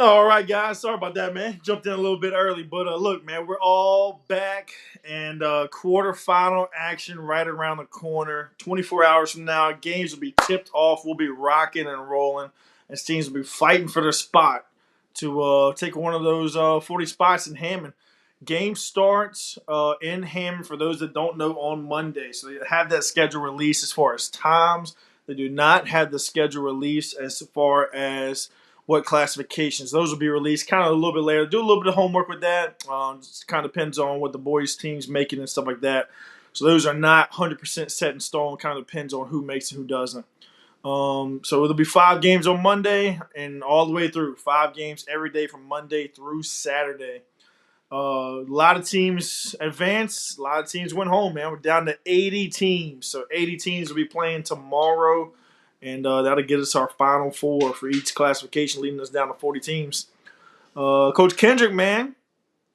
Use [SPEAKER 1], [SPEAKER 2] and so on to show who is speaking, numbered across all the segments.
[SPEAKER 1] All right, guys. Sorry about that, man. Jumped in a little bit early, but look, man, we're all back, and quarterfinal action right around the corner. 24 hours from now, games will be tipped off. We'll be rocking and rolling, and teams will be fighting for their spot to take one of those 40 spots in Hammond. Game starts in Hammond for those that don't know on Monday, so they have that schedule released as far as times. They do not have the schedule released as far as what classifications. Those will be released kind of a little bit later. Do a little bit of homework with that. Just kind of depends on what the boys' team's making and stuff like that. So those are not 100% set in stone. Kind of depends on who makes and who doesn't. So there'll be 5 games on Monday and all the way through. 5 games every day from Monday through Saturday. A lot of teams advance. A lot of teams went home, man. We're down to 80 teams. So 80 teams will be playing tomorrow, and that'll get us our final four for each classification, leading us down to 40 teams. Coach Kendrick, man,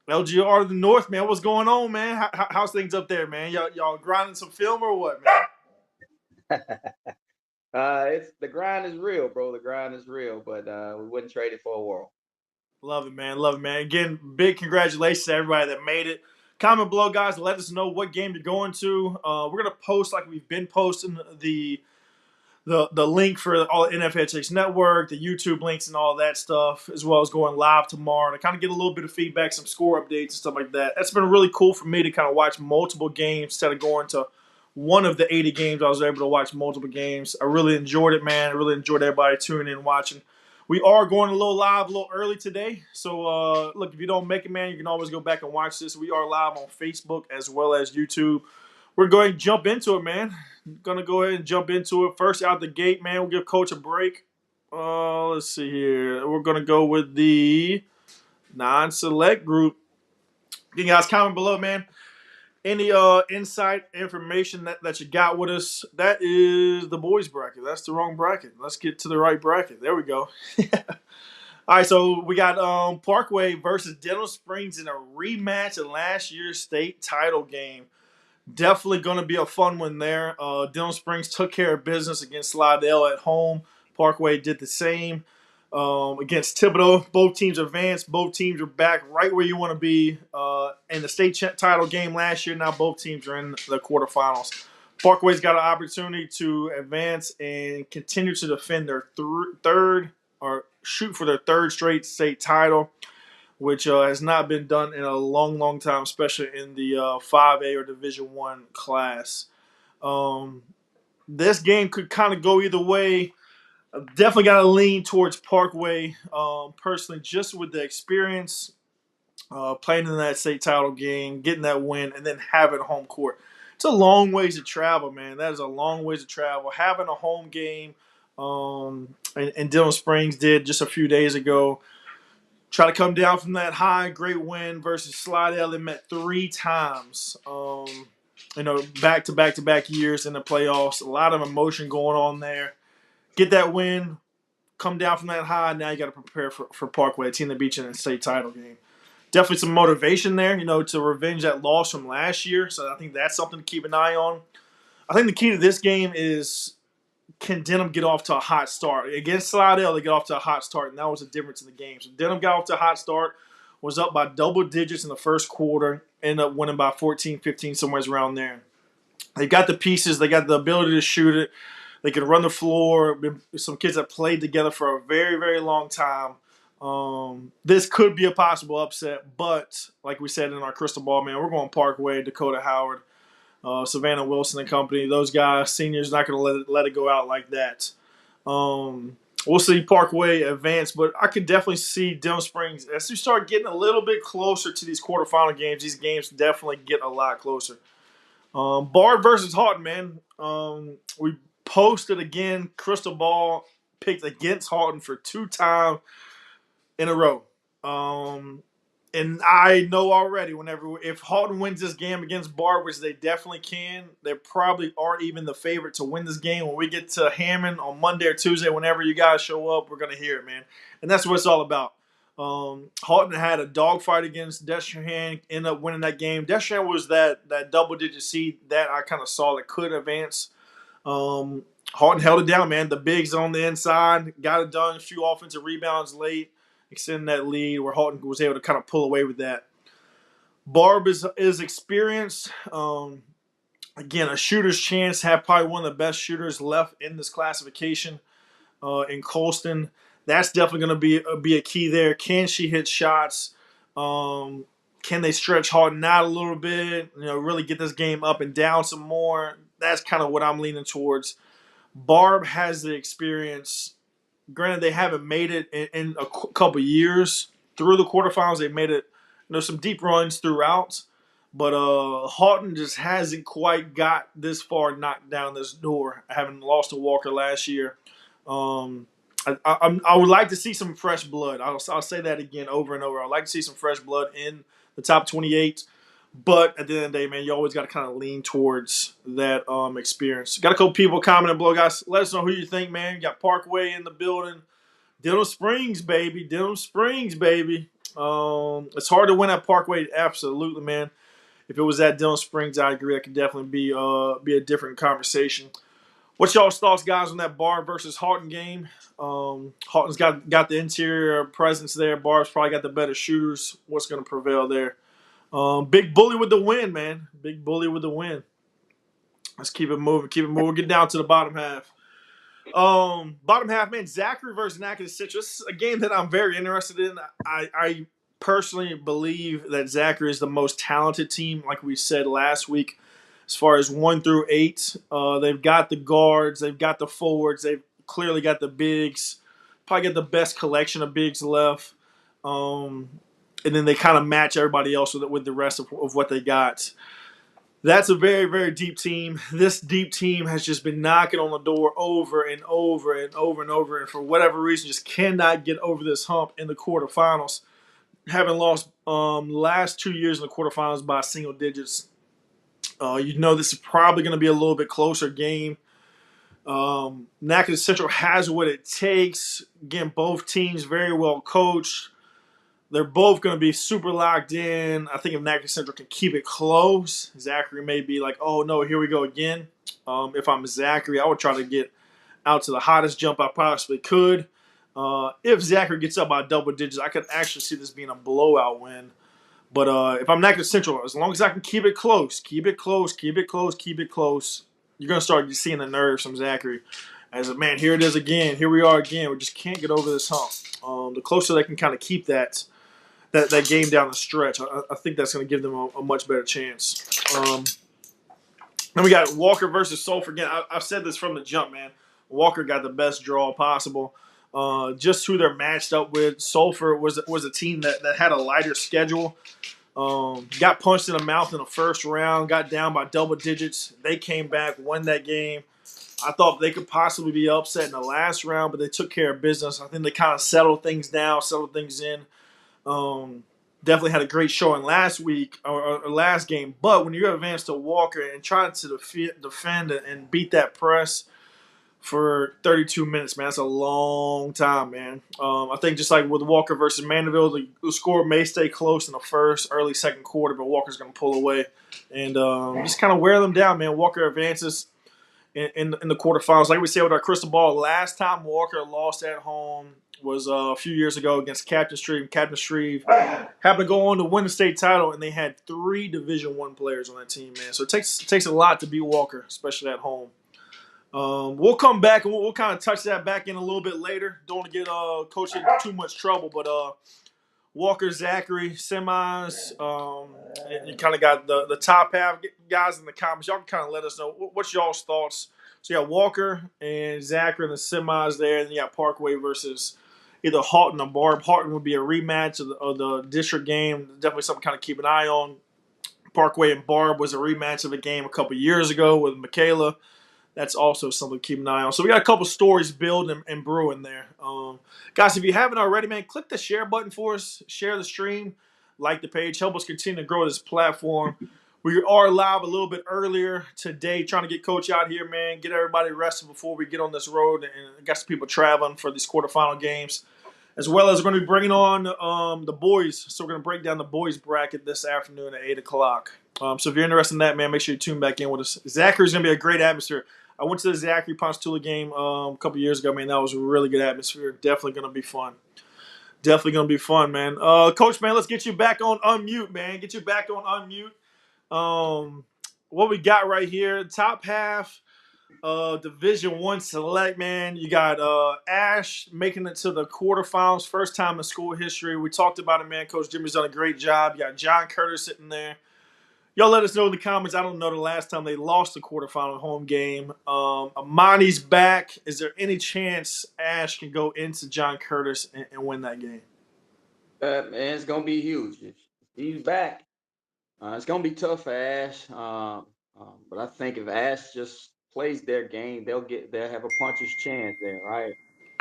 [SPEAKER 1] LGR to the North, man. What's going on, man? How's things up there, man? Y'all grinding some film or what, man?
[SPEAKER 2] It's the grind is real, bro. The grind is real, but we wouldn't trade it for a world.
[SPEAKER 1] Love it, man. Love it, man. Again, big congratulations to everybody that made it. Comment below, guys. Let us know what game you're going to. We're gonna post like we've been posting the link for all the NFHX Network, the YouTube links, and all that stuff, as well as going live tomorrow to kind of get a little bit of feedback, some score updates and stuff like that. That's been really cool for me to kind of watch multiple games instead of going to one of the 80 games. I was able to watch multiple games. I really enjoyed it, man. I really enjoyed everybody tuning in and watching. We are going a little live a little early today. So, look, if you don't make it, man, you can always go back and watch this. We are live on Facebook as well as YouTube. We're going to jump into it, man. Going to go ahead and jump into it. First out the gate, man, we'll give Coach a break. Let's see here. We're going to go with the non-select group. You guys comment below, man. Any insight, information that you got with us? That is the boys bracket. That's the wrong bracket. Let's get to the right bracket. There we go. All right, so we got Parkway versus Dental Springs in a rematch of last year's state title game. Definitely going to be a fun one there. Dental Springs took care of business against Slidell at home. Parkway did the same against Thibodeau. Both teams advanced. Both teams are back right where you want to be in the state title game last year. Now both teams are in the quarterfinals. Parkway's got an opportunity to advance and continue to defend their third or shoot for their third straight state title, which has not been done in a long, long time, especially in the 5A or Division I class. This game could kind of go either way. I've definitely got to lean towards Parkway, personally, just with the experience playing in that state title game, getting that win, and then having home court. It's a long ways to travel, man. That is a long ways to travel. Having a home game, and Dillon Springs did just a few days ago. Try to come down from that high, great win versus Slidell. They met 3 times, back to back to back years in the playoffs. A lot of emotion going on there. Get that win, come down from that high. Now you got to prepare for Parkway, a team that beat you in the state title game. Definitely some motivation there, to revenge that loss from last year. So I think that's something to keep an eye on. I think the key to this game is, can Denham get off to a hot start? Against Slidell, they get off to a hot start, and that was the difference in the game. So Denham got off to a hot start, was up by double digits in the first quarter, ended up winning by 14, 15, somewhere around there. They got the pieces. They got the ability to shoot it. They can run the floor. Some kids that played together for a very, very long time. This could be a possible upset, but like we said in our crystal ball, man, we're going Parkway, Dakota Howard, Savannah Wilson and company. Those guys, seniors, not going to let it go out like that. We'll see Parkway advance, but I could definitely see Denham Springs, as we start getting a little bit closer to these quarterfinal games, these games definitely get a lot closer. Bard versus Houghton, man. We posted again, crystal ball picked against Houghton for 2 times in a row. And I know already, if Houghton wins this game against Bard, which they definitely can, they probably are even the favorite to win this game. When we get to Hammond on Monday or Tuesday, whenever you guys show up, we're going to hear it, man. And that's what it's all about. Houghton had a dogfight against Destrehan, ended up winning that game. Destrehan was that double-digit seed that I kind of saw that could advance. Houghton held it down, man. The bigs on the inside got it done. A few offensive rebounds late, extending that lead where Halton was able to kind of pull away with that. Barb is experienced. Again, a shooter's chance. Have probably one of the best shooters left in this classification in Colston. That's definitely going to be a key there. Can she hit shots? Can they stretch Harden out a little bit? Really get this game up and down some more. That's kind of what I'm leaning towards. Barb has the experience. Granted, they haven't made it in a couple years through the quarterfinals. They made it, some deep runs throughout. But Houghton just hasn't quite got this far knocked down this door, having lost to Walker last year. I would like to see some fresh blood. I'll say that again over and over. I'd like to see some fresh blood in the top 28. But at the end of the day, man, you always got to kind of lean towards that experience. Got a couple people commenting below, guys. Let us know who you think, man. You got Parkway in the building. Denham Springs, baby. Denham Springs, baby. It's hard to win at Parkway, absolutely, man. If it was at Denham Springs, I agree. That could definitely be a different conversation. What's y'all's thoughts, guys, on that Barb versus Houghton game? Houghton's got the interior presence there. Barb's probably got the better shooters. What's going to prevail there? Big Bully with the win, man. Big Bully with the win. Let's keep it moving. Keep it moving. Get down to the bottom half. Bottom half, man. Zachary versus Natchitoches Central. This is a game that I'm very interested in. I personally believe that Zachary is the most talented team, like we said last week, as far as 1 through 8. They've got the guards. They've got the forwards. They've clearly got the bigs. Probably got the best collection of bigs left. And then they kind of match everybody else with the rest of what they got. That's a very, very deep team. This deep team has just been knocking on the door over and over and over and over, and for whatever reason, just cannot get over this hump in the quarterfinals. Having lost last 2 years in the quarterfinals by single digits, this is probably going to be a little bit closer game. Natchitoches Central has what it takes. Again, both teams very well coached. They're both going to be super locked in. I think if Natchitoches Central can keep it close, Zachary may be like, oh, no, here we go again. If I'm Zachary, I would try to get out to the hottest jump I possibly could. If Zachary gets up by double digits, I could actually see this being a blowout win. But if I'm Natchitoches Central, as long as I can keep it close, keep it close, keep it close, keep it close, you're going to start seeing the nerves from Zachary. As a man, here it is again. Here we are again. We just can't get over this hump. The closer they can kind of keep that game down the stretch, I think that's going to give them a much better chance. Then we got Walker versus Sulphur. Again, I've said this from the jump, man. Walker got the best draw possible. Just who they're matched up with. Sulphur was a team that had a lighter schedule. Got punched in the mouth in the first round. Got down by double digits. They came back, won that game. I thought they could possibly be upset in the last round, but they took care of business. I think they kind of settled things down, settled things in. Definitely had a great showing last week or last game. But when you advance to Walker and try to defend and beat that press for 32 minutes, man, that's a long time, man. I think just like with Walker versus Mandeville, the score may stay close in the first, early second quarter, but Walker's going to pull away and just kind of wear them down, man. Walker advances in the quarterfinals. Like we said with our crystal ball, last time Walker lost at home was a few years ago against Captain Shreve. Captain Shreve happened to go on to win the state title, and they had 3 Division I players on that team, man. So it takes a lot to beat Walker, especially at home. We'll come back and we'll kind of touch that back in a little bit later. Don't want to get Coach in too much trouble, but Walker, Zachary, semis. You kind of got the top half guys in the comments. Y'all can kind of let us know what's y'all's thoughts. So you got Walker and Zachary in the semis there, and you got Parkway versus either Houghton or Barb. Houghton would be a rematch of the district game. Definitely something to kind of keep an eye on. Parkway and Barb was a rematch of a game a couple years ago with Michaela. That's also something to keep an eye on. So we got a couple stories building and brewing there. Guys, if you haven't already, man, click the share button for us. Share the stream. Like the page. Help us continue to grow this platform. We are live a little bit earlier today, trying to get Coach out here, man. Get everybody rested before we get on this road. And got some people traveling for these quarterfinal games. As well as we're going to be bringing on the boys. So we're going to break down the boys bracket this afternoon at 8 o'clock. So if you're interested in that, man, make sure you tune back in with us. Zachary's going to be a great atmosphere. I went to the Zachary Ponchatoula game a couple years ago, man. That was a really good atmosphere. Definitely going to be fun. Definitely gonna be fun, man. Coach, man, let's get you back on unmute, man. Get you back on unmute. Um, what we got right here, top half, Division One select, man. You got Ash making it to the quarterfinals, first time in school history. We talked about it, man. Coach Jimmy's done a great job. You got John Curtis sitting there. Y'all let us know in the comments. I don't know the last time they lost the quarterfinal home game. Amani's back. Is there any chance Ash can go into John Curtis and win that game?
[SPEAKER 2] Man, it's gonna be huge. If he's back, it's gonna be tough for Ash. But I think if Ash just plays their game, they'll have a puncher's chance there, right?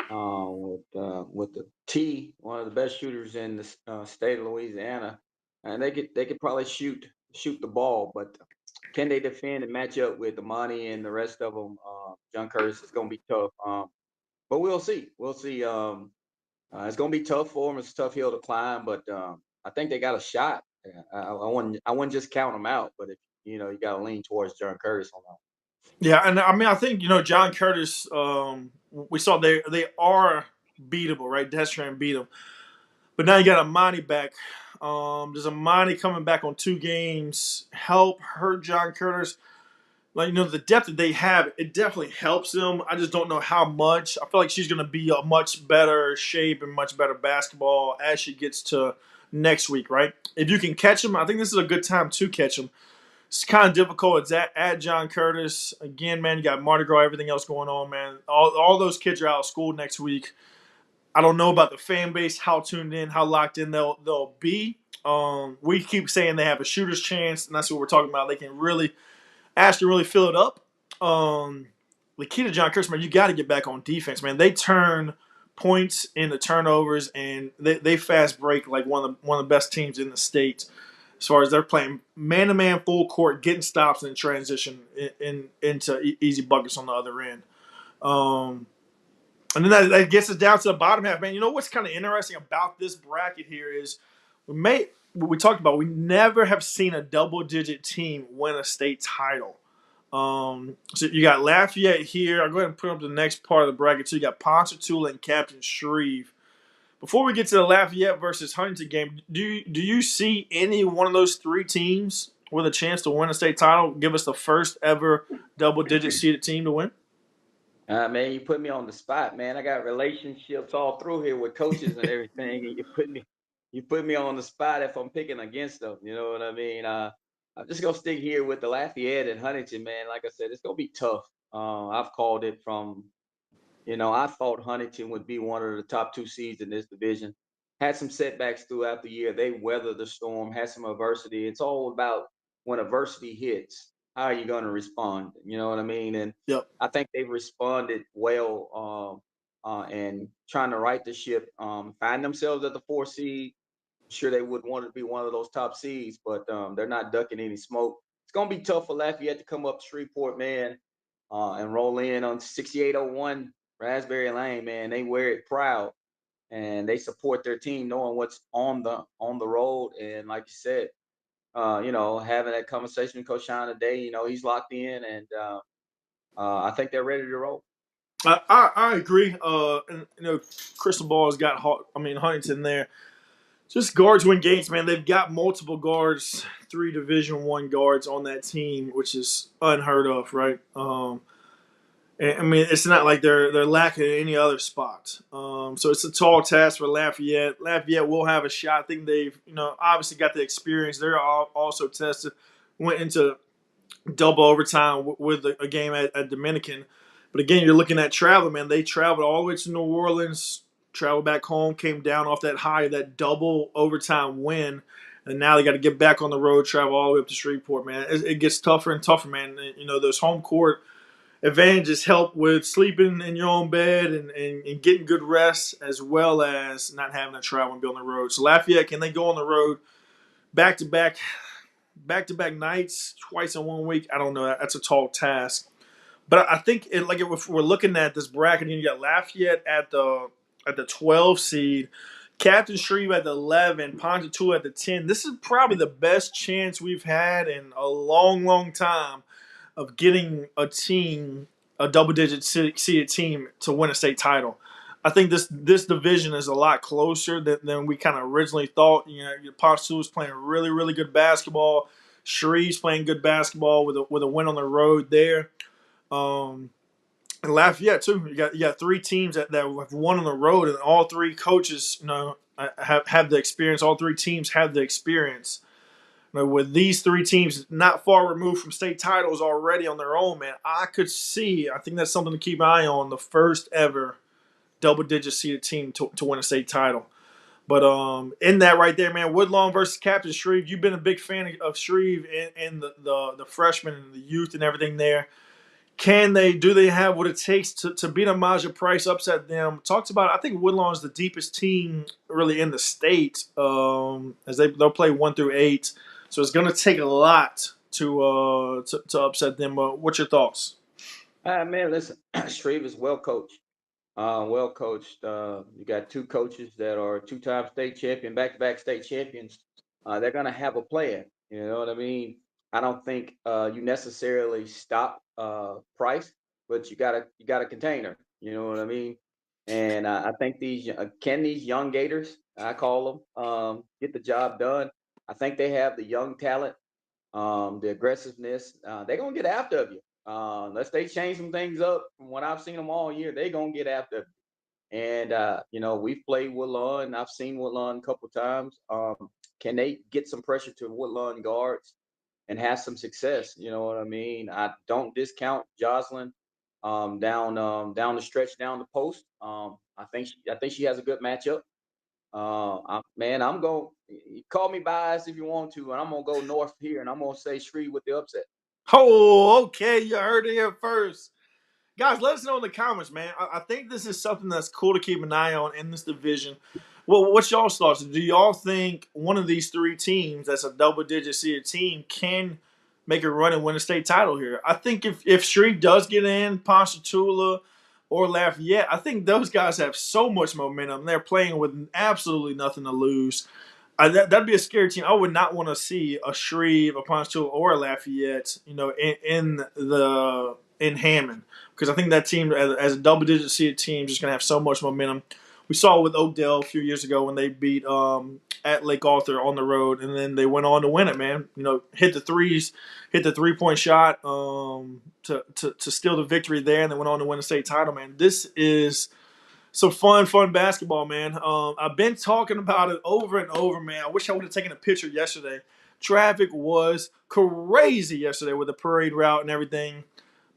[SPEAKER 2] With the T, one of the best shooters in the state of Louisiana, and they could probably shoot the ball, but can they defend and match up with Amani and the rest of them? John Curtis is gonna be tough. But we'll see. We'll see. It's going to be tough for them. It's a tough hill to climb, but I think they got a shot. Yeah, I wouldn't just count them out, but if you got to lean towards John Curtis on that.
[SPEAKER 1] Yeah, and I mean, I think John Curtis. We saw they are beatable, right? Destran beat them, but now you got Amani back. Does Amani coming back on 2 games help hurt John Curtis? Like the depth that they have, it definitely helps them. I just don't know how much. I feel like she's going to be a much better shape and much better basketball as she gets to next week, right? If you can catch them, I think this is a good time to catch them. It's kind of difficult. It's at John Curtis again, man. You got Mardi Gras, everything else going on, man. All those kids are out of school next week. I don't know about the fan base, how tuned in, how locked in they'll be. We keep saying they have a shooter's chance, and that's what we're talking about. They can really Ashton really fill it up. The key to John Curtis, man, you got to get back on defense, man. They turn points into turnovers, and they fast break like one of the best teams in the state. As far as they're playing man to man, full court, getting stops and transition into easy buckets on the other end. Um, and then that gets us down to the bottom half, man. You know what's kind of interesting about this bracket here is we talked about we never have seen a double digit team win a state title. So you got Lafayette here. I'll go ahead and put up the next part of the bracket too. You got Ponchatoula and Captain Shreve. Before we get to the Lafayette versus Huntington game, do you see any one of those 3 teams with a chance to win a state title? Give us the first ever double digit seeded team to win.
[SPEAKER 2] Man, you put me on the spot, man. I got relationships all through here with coaches and everything, and you put me on the spot if I'm picking against them. You know what I mean? I'm just gonna stick here with the Lafayette and Huntington, man. Like I said, it's gonna be tough. I've called it from I thought Huntington would be one of the top 2 seeds in this division. Had some setbacks throughout the year. They weathered the storm, had some adversity. It's all about when adversity hits, how are you going to respond? You know what I mean? And
[SPEAKER 1] Yep.
[SPEAKER 2] I think they've responded well and trying to right the ship, find themselves at the 4 seed. Sure, they would want to be one of those top seeds, but they're not ducking any smoke. It's going to be tough for Lafayette to come up Shreveport, man, and roll in on 6801 Raspberry Lane, man. They wear it proud and they support their team, knowing what's on the road. And like you said, having that conversation with Coach Sean today, he's locked in, and I think they're ready to roll.
[SPEAKER 1] I agree. And, Crystal Ball has got Huntington there. Just guards win games, man. They've got multiple guards, 3 Division I guards on that team, which is unheard of, right? And, I mean, it's not like they're lacking in any other spot. So it's a tall task for Lafayette. Lafayette will have a shot. I think they've, obviously got the experience. They're also tested. Went into double overtime with a game at Dominican. But again, you're looking at travel, man. They traveled all the way to New Orleans, traveled back home, came down off that high, that double overtime win. And now they got to get back on the road, travel all the way up to Shreveport, man. It gets tougher and tougher, man. Those home court advantages help with sleeping in your own bed and getting good rest, as well as not having to travel and be on the road. So Lafayette, can they go on the road back to back nights twice in one week? I don't know. That's a tall task. But I think if we're looking at this bracket, you got Lafayette at the 12 seed, Captain Shreve at the 11, Ponchatoula at the 10. This is probably the best chance we've had in a long, long time of getting a double digit seeded team to win a state title. I think this division is a lot closer than we kind of originally thought. Ponsu is playing really really good basketball. Shreve's playing good basketball with a win on the road there. Um, and Lafayette too. You got three teams that have won on the road, and all three coaches have the experience. All three teams have the experience. With these three teams not far removed from state titles already on their own, man, I could see. I think that's something to keep an eye on. The first ever double-digit seeded team to win a state title. But in that right there, man, Woodlawn versus Captain Shreve. You've been a big fan of Shreve and the freshmen and the youth and everything there. Do they have what it takes to beat a Maja Price, upset them? Talks about, I think Woodlawn is the deepest team really in the state, as they'll play 1 through 8. So it's going to take a lot to upset them. What's your thoughts?
[SPEAKER 2] Man, listen, Shreve is well coached. Well coached. You got two coaches that are two-time state champion, back-to-back state champions. They're gonna have a plan. You know what I mean? I don't think you necessarily stop Price, but you got to contain her. You know what I mean? And I think these young Gators, I call them, get the job done. I think they have the young talent, the aggressiveness. They're gonna get after you. Unless they change some things up from what I've seen them all year, they're gonna get after you. And we've played Woodlawn. I've seen Woodlawn a couple times. Can they get some pressure to Woodlawn guards and have some success? You know what I mean? I don't discount Jocelyn down the stretch, down the post. I think she has a good matchup. Man, I'm going. Call me biased if you want to, and I'm gonna go north here, and I'm gonna say Shreve with the upset.
[SPEAKER 1] Oh, okay. You heard it here first. Guys, let us know in the comments, man. I think this is something that's cool to keep an eye on in this division. Well, what's y'all's thoughts? Do y'all think one of these three teams that's a double-digit seeded team can make a run and win a state title here? I think if Shreve does get in, Ponchatoula or Lafayette, I think those guys have so much momentum. They're playing with absolutely nothing to lose. That'd be a scary team. I would not want to see a Shreve, a Ponchatoula, or a Lafayette, in Hammond, because I think that team, as a double-digit seeded team, is just going to have so much momentum. We saw it with Oakdale a few years ago when they beat at Lake Arthur on the road, and then they went on to win it. Man, hit the threes, hit the 3-point shot to steal the victory there, and then went on to win the state title. Man, this is some fun basketball, man. I've been talking about it over and over, man. I wish I would have taken a picture yesterday. Traffic was crazy yesterday with the parade route and everything.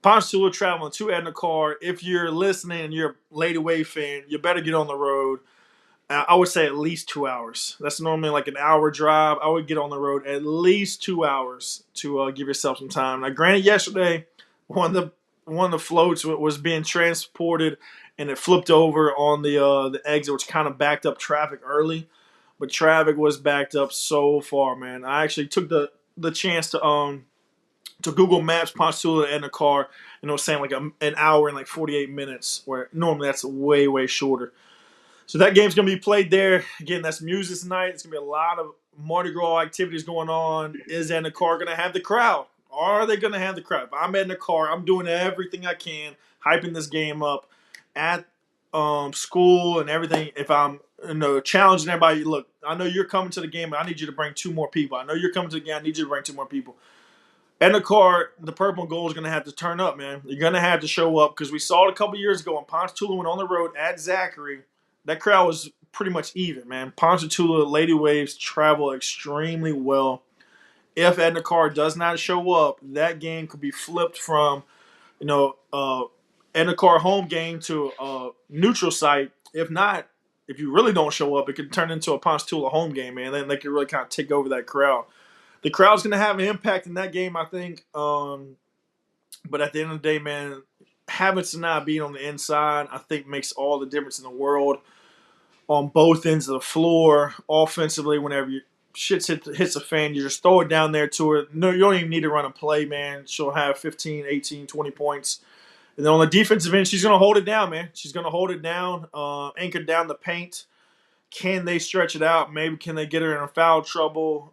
[SPEAKER 1] Ponchatoula traveling to Edna car. If you're listening and you're a Lady Wave fan, you better get on the road. I would say at least 2 hours. That's normally like an hour drive. I would get on the road at least 2 hours to give yourself some time. Now, granted, yesterday one of the floats was being transported and it flipped over on the exit, which kind of backed up traffic early. But traffic was backed up so far, man. I actually took the chance to Google Maps Ponchatoula in a car, and it was saying like an hour and like 48 minutes, where normally that's way shorter. So that game's gonna be played there. Again, that's music tonight. It's gonna be a lot of Mardi Gras activities going on. Is in the car gonna have the crowd? Are they gonna have the crowd? If I'm in the car, I'm doing everything I can, hyping this game up at school and everything. If I'm challenging everybody, look, I know you're coming to the game, but I need you to bring two more people. I know you're coming to the game. I need you to bring two more people. And the car, the purple and gold is going to have to turn up, man. You're going to have to show up, because we saw it a couple years ago when Ponchatoula went on the road at Zachary. That crowd was pretty much even, man. Ponchatoula Lady Waves travel extremely well. If Edna Carr does not show up, that game could be flipped from, Edna Carr home game to a neutral site. If not, if you really don't show up, it could turn into a Ponchatoula home game, man. Then they could really kind of take over that crowd. The crowd's going to have an impact in that game, I think. But at the end of the day, man, having to not being on the inside, I think makes all the difference in the world on both ends of the floor. Offensively, whenever you hits a fan, you just throw it down there to her. No, you don't even need to run a play, man. She'll have 15, 18, 20 points. And then on the defensive end, she's going to hold it down, man. She's going to hold it down, anchor down the paint. Can they stretch it out? Maybe can they get her in a foul trouble?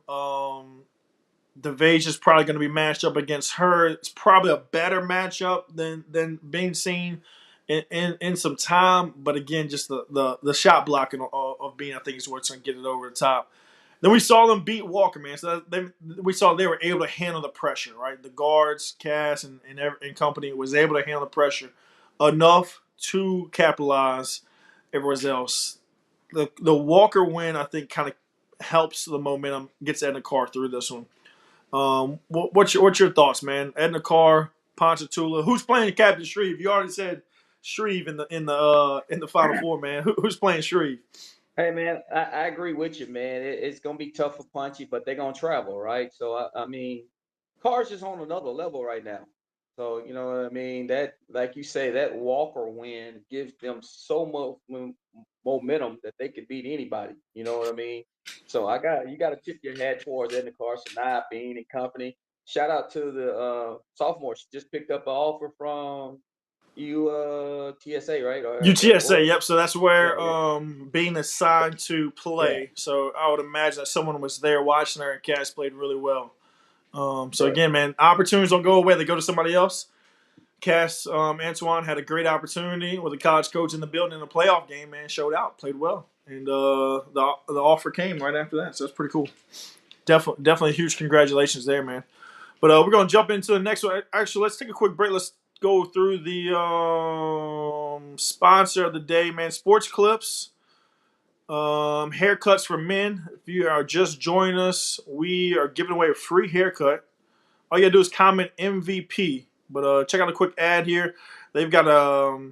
[SPEAKER 1] DeVage is probably going to be matched up against her. It's probably a better matchup than being seen in some time. But again, just the shot blocking of being, I think, is what's going to get it over the top. Then we saw them beat Walker, man. So we saw they were able to handle the pressure, right? The guards, Cass, and company was able to handle the pressure enough to capitalize everyone else. The Walker win, I think, kind of helps the momentum, gets Edna Carr through this one. What's your thoughts, man? Edna Carr, Ponchatoula. Who's playing Captain Shreve? You already said Shreve in the Final Four, man. Who's playing Shreve?
[SPEAKER 2] Hey man, I agree with you, man. It's gonna be tough for Punchy, but they're gonna travel, right? So I mean, Cars is on another level right now. So you know what I mean. That, like you say, that Walker win gives them so much momentum that they could beat anybody. You know what I mean. So you got to tip your hat towards Edna Carson, Bean and company. Shout out to the sophomores. Just picked up an offer from TSA, right? Or
[SPEAKER 1] UTSA,
[SPEAKER 2] Oregon.
[SPEAKER 1] yep. So that's
[SPEAKER 2] Yeah,
[SPEAKER 1] where
[SPEAKER 2] yeah,
[SPEAKER 1] Bean assigned to
[SPEAKER 2] yeah.
[SPEAKER 1] play. So I would imagine that someone was there watching her, and Cass played really well. So
[SPEAKER 2] Right.
[SPEAKER 1] again, man, opportunities don't go away; they go to somebody else. Cass Antoine had a great opportunity with a college coach in the building in a playoff game. Man, showed out, played well, and the offer came right after that. So that's pretty cool. Definitely huge congratulations there, man. But we're gonna jump into the next one. Actually, let's take a quick break. Let's go through the sponsor of the day, man. Sports Clips. Haircuts for men. If you are just joining us, we are giving away a free haircut. All you gotta do is comment MVP. But check out a quick ad here. They've got a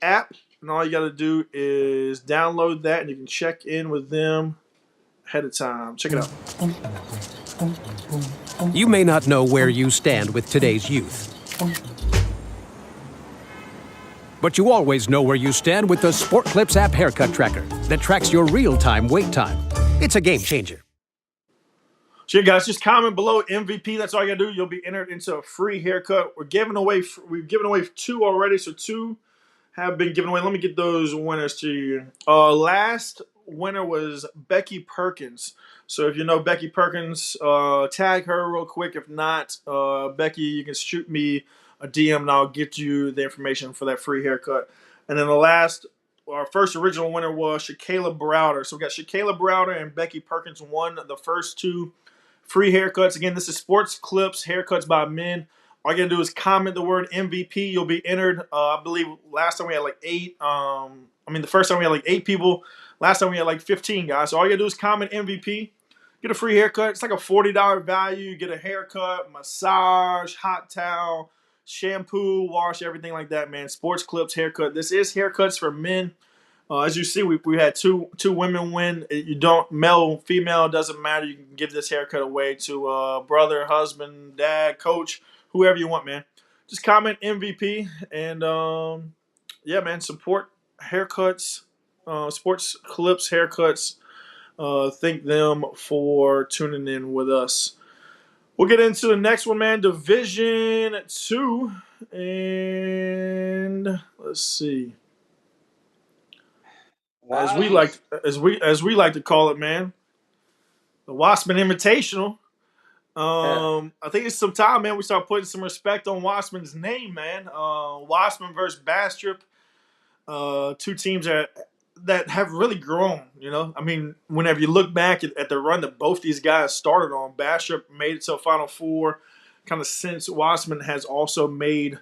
[SPEAKER 1] app, and all you gotta do is download that, and you can check in with them ahead of time. Check it out.
[SPEAKER 3] You may not know where you stand with today's youth, but you always know where you stand with the Sport Clips app haircut tracker that tracks your real-time wait time. It's a game changer.
[SPEAKER 1] So, yeah, guys, just comment below MVP. That's all you gotta do. You'll be entered into a free haircut. We've given away two already, so two have been given away. Let me get those winners to you. Last winner was Becky Perkins. So if you know Becky Perkins, tag her real quick. If not, Becky, you can shoot me a DM and I'll get you the information for that free haircut. And then our first original winner was Shakayla Browder. So we got Shakayla Browder and Becky Perkins won the first two free haircuts. Again, this is Sports Clips, haircuts by men. All you gotta do is comment the word MVP. You'll be entered. I believe last time we had like eight. The first time we had like 8 people. Last time we had like 15 guys. So all you gotta do is comment MVP. Get a free haircut. It's like a $40 value. You get a haircut, massage, hot towel, shampoo, wash, everything like that, man. Sports Clips haircut. This is haircuts for men. As you see, we had two women win. You don't male, female, doesn't matter. You can give this haircut away to brother, husband, dad, coach, whoever you want, man. Just comment MVP and yeah, man. Support haircuts, sports clips, haircuts. Thank them for tuning in with us. We'll get into the next one, man. Division two, and let's see. as we like
[SPEAKER 2] Wasps.
[SPEAKER 1] as we like to call it, man, the Waspman Invitational.
[SPEAKER 2] Yeah.
[SPEAKER 1] I think it's some time, man. We start putting some respect on Waspman's name, man. Waspman versus Bastrop, two teams that have really grown. You know, I mean, whenever you look back at the run that both these guys started on, Bastrop made it to a Final Four. Kind of since Waspman has also made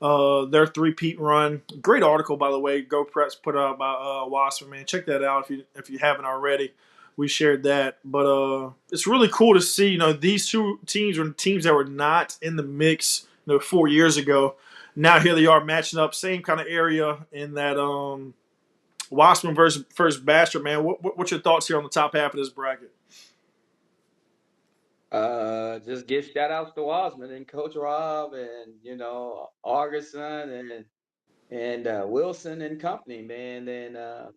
[SPEAKER 1] their three-peat run. Great article, by the way. Go Press put out by Wasserman. Man, check that out if you haven't already. We shared that, but it's really cool to see. You know, these two teams were teams that were not in the mix. 4 years ago. Now here they are matching up, same kind of area in that Wasserman versus Bastrop. Man, what's your thoughts here on the top half of this bracket?
[SPEAKER 2] Just give shout outs to Osmond and Coach Rob and Augustin and Wilson and company, man. Then they're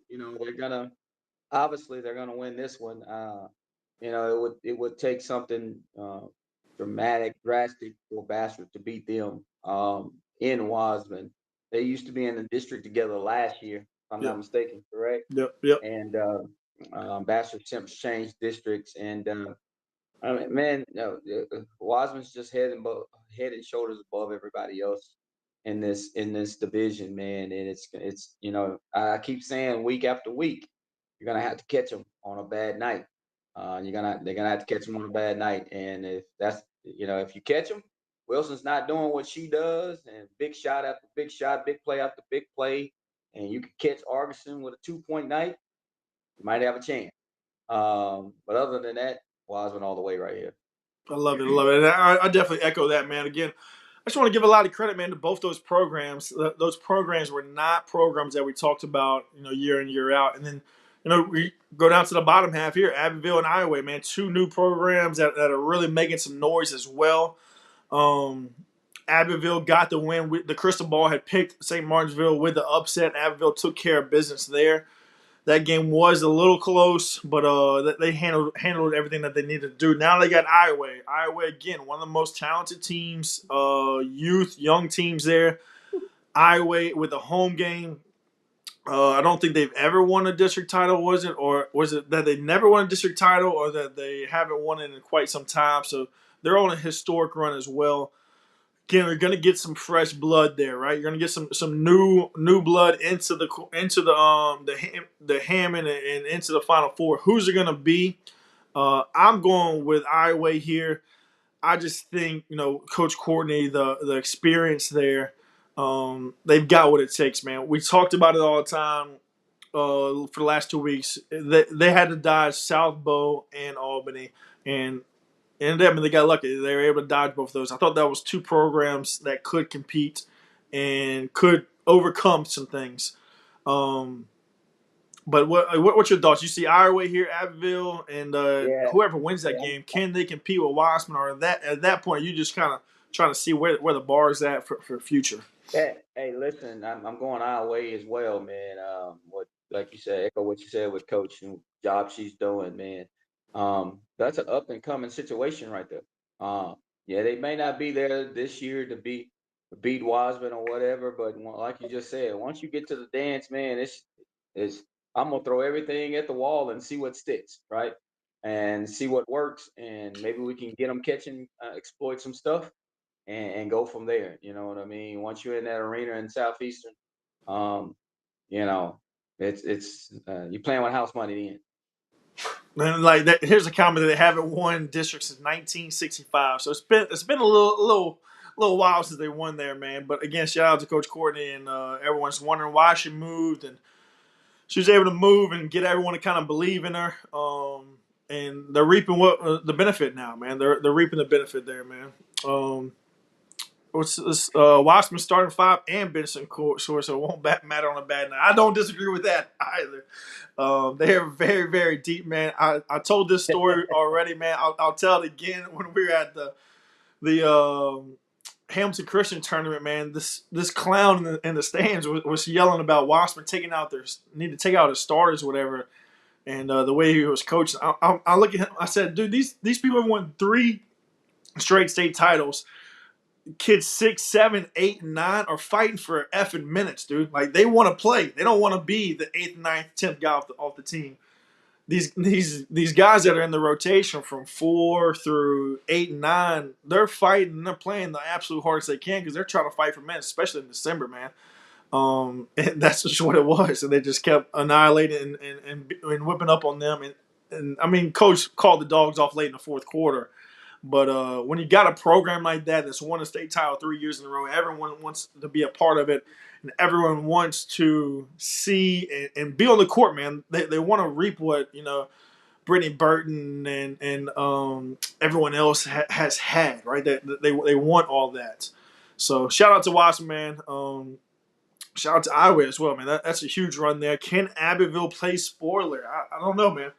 [SPEAKER 2] gonna win this one. It would take something dramatic, drastic for Bastrop to beat them in Wasman. They used to be in the district together last year, if I'm not
[SPEAKER 1] Yep,
[SPEAKER 2] mistaken, correct?
[SPEAKER 1] yep, yep.
[SPEAKER 2] And Bastrop since changed districts, and I mean, man, no, Wasman's just head and shoulders above everybody else. in this division, man. And it's I keep saying week after week, you're gonna have to catch them on a bad night. They're gonna have to catch them on a bad night, and if that's if you catch them, Wilson's not doing what she does, and big shot after big shot, big play after big play, and you can catch Argison with a 2-point night, you might have a chance. But other than that, Wiseman all the way right here.
[SPEAKER 1] I love it. I love it. And I definitely echo that, man. Again, I just want to give a lot of credit, man, to both those programs. Those programs were not programs that we talked about, year in, year out. And then, we go down to the bottom half here, Abbeville and Iowa, man, two new programs that are really making some noise as well. Um, Abbeville got the win. The Crystal Ball had picked St. Martinsville with the upset. Abbeville took care of business there. That game was a little close, but they handled everything that they needed to do. Now they got Iowa. Iowa again, one of the most talented teams, young teams there. Iowa with a home game. I don't think they've ever won a district title, was it? Or was it that they never won a district title, or that they haven't won it in quite some time? So they're on a historic run as well. Again, you're gonna get some fresh blood there, right? You're gonna get some new blood into the Hammond and into the Final Four. Who's it gonna be? I'm going with Iowa here. I just think Coach Courtney, the experience there, they've got what it takes, man. We talked about it all the time for the last 2 weeks. They had to dodge South Bow and Albany, and they got lucky. They were able to dodge both of those. I thought that was two programs that could compete and could overcome some things. Um, but what's your thoughts? You see Iowa here, Abbeville, and
[SPEAKER 2] Yeah,
[SPEAKER 1] whoever wins that
[SPEAKER 2] yeah.
[SPEAKER 1] game, can they compete with Wiseman? Or at that point, you just kind of trying to see where the bar is at for future.
[SPEAKER 2] Hey, listen, I'm going our way as well, man. What like you said, echo what you said with Coach and job she's doing, man. That's an up and coming situation right there. Yeah, they may not be there this year to beat Wiseman or whatever, but like you just said, once you get to the dance, man, it's I'm gonna throw everything at the wall and see what sticks, right? And see what works, and maybe we can get them catching, exploit some stuff and go from there. You know what I mean? Once you're in that arena in Southeastern, um, you know, it's you're playing with house money then.
[SPEAKER 1] And like that, here's a comment that they haven't won districts since 1965. So it's been a little while since they won there, man. But again, shout out to Coach Courtney, and everyone's wondering why she moved, and she was able to move and get everyone to kind of believe in her. And they're reaping the benefit now, man. They're reaping the benefit there, man. Um, what's this? Watchman starting five and Benson court, so it won't matter on a bad night. I don't disagree with that either. They are very, very deep, man. I told this story already, man. I'll tell it again when we were at the Hamilton Christian tournament, man. This clown in the stands was yelling about Wasserman taking out need to take out his starters, or whatever. And the way he was coaching, I look at him. I said, dude, these people have won 3 straight state titles. Kids 6, 7, 8, and 9 are fighting for effing minutes, dude. Like they want to play. They don't want to be the 8th, 9th, 10th guy off the team. These guys that are in the rotation from 4 through 8 and 9, they're fighting. They're playing the absolute hardest they can because they're trying to fight for minutes, especially in December, man. And that's just what it was. And they just kept annihilating and whipping up on them. And I mean, coach called the dogs off late in the fourth quarter. But when you got a program like that that's won a state title 3 years in a row, everyone wants to be a part of it, and everyone wants to see and be on the court, man. They want to reap what Brittany Burton and everyone else has had, right? They want all that. So shout out to Watson, man. Shout out to Iowa as well, man. That's a huge run there. Can Abbeville play spoiler? I don't know, man.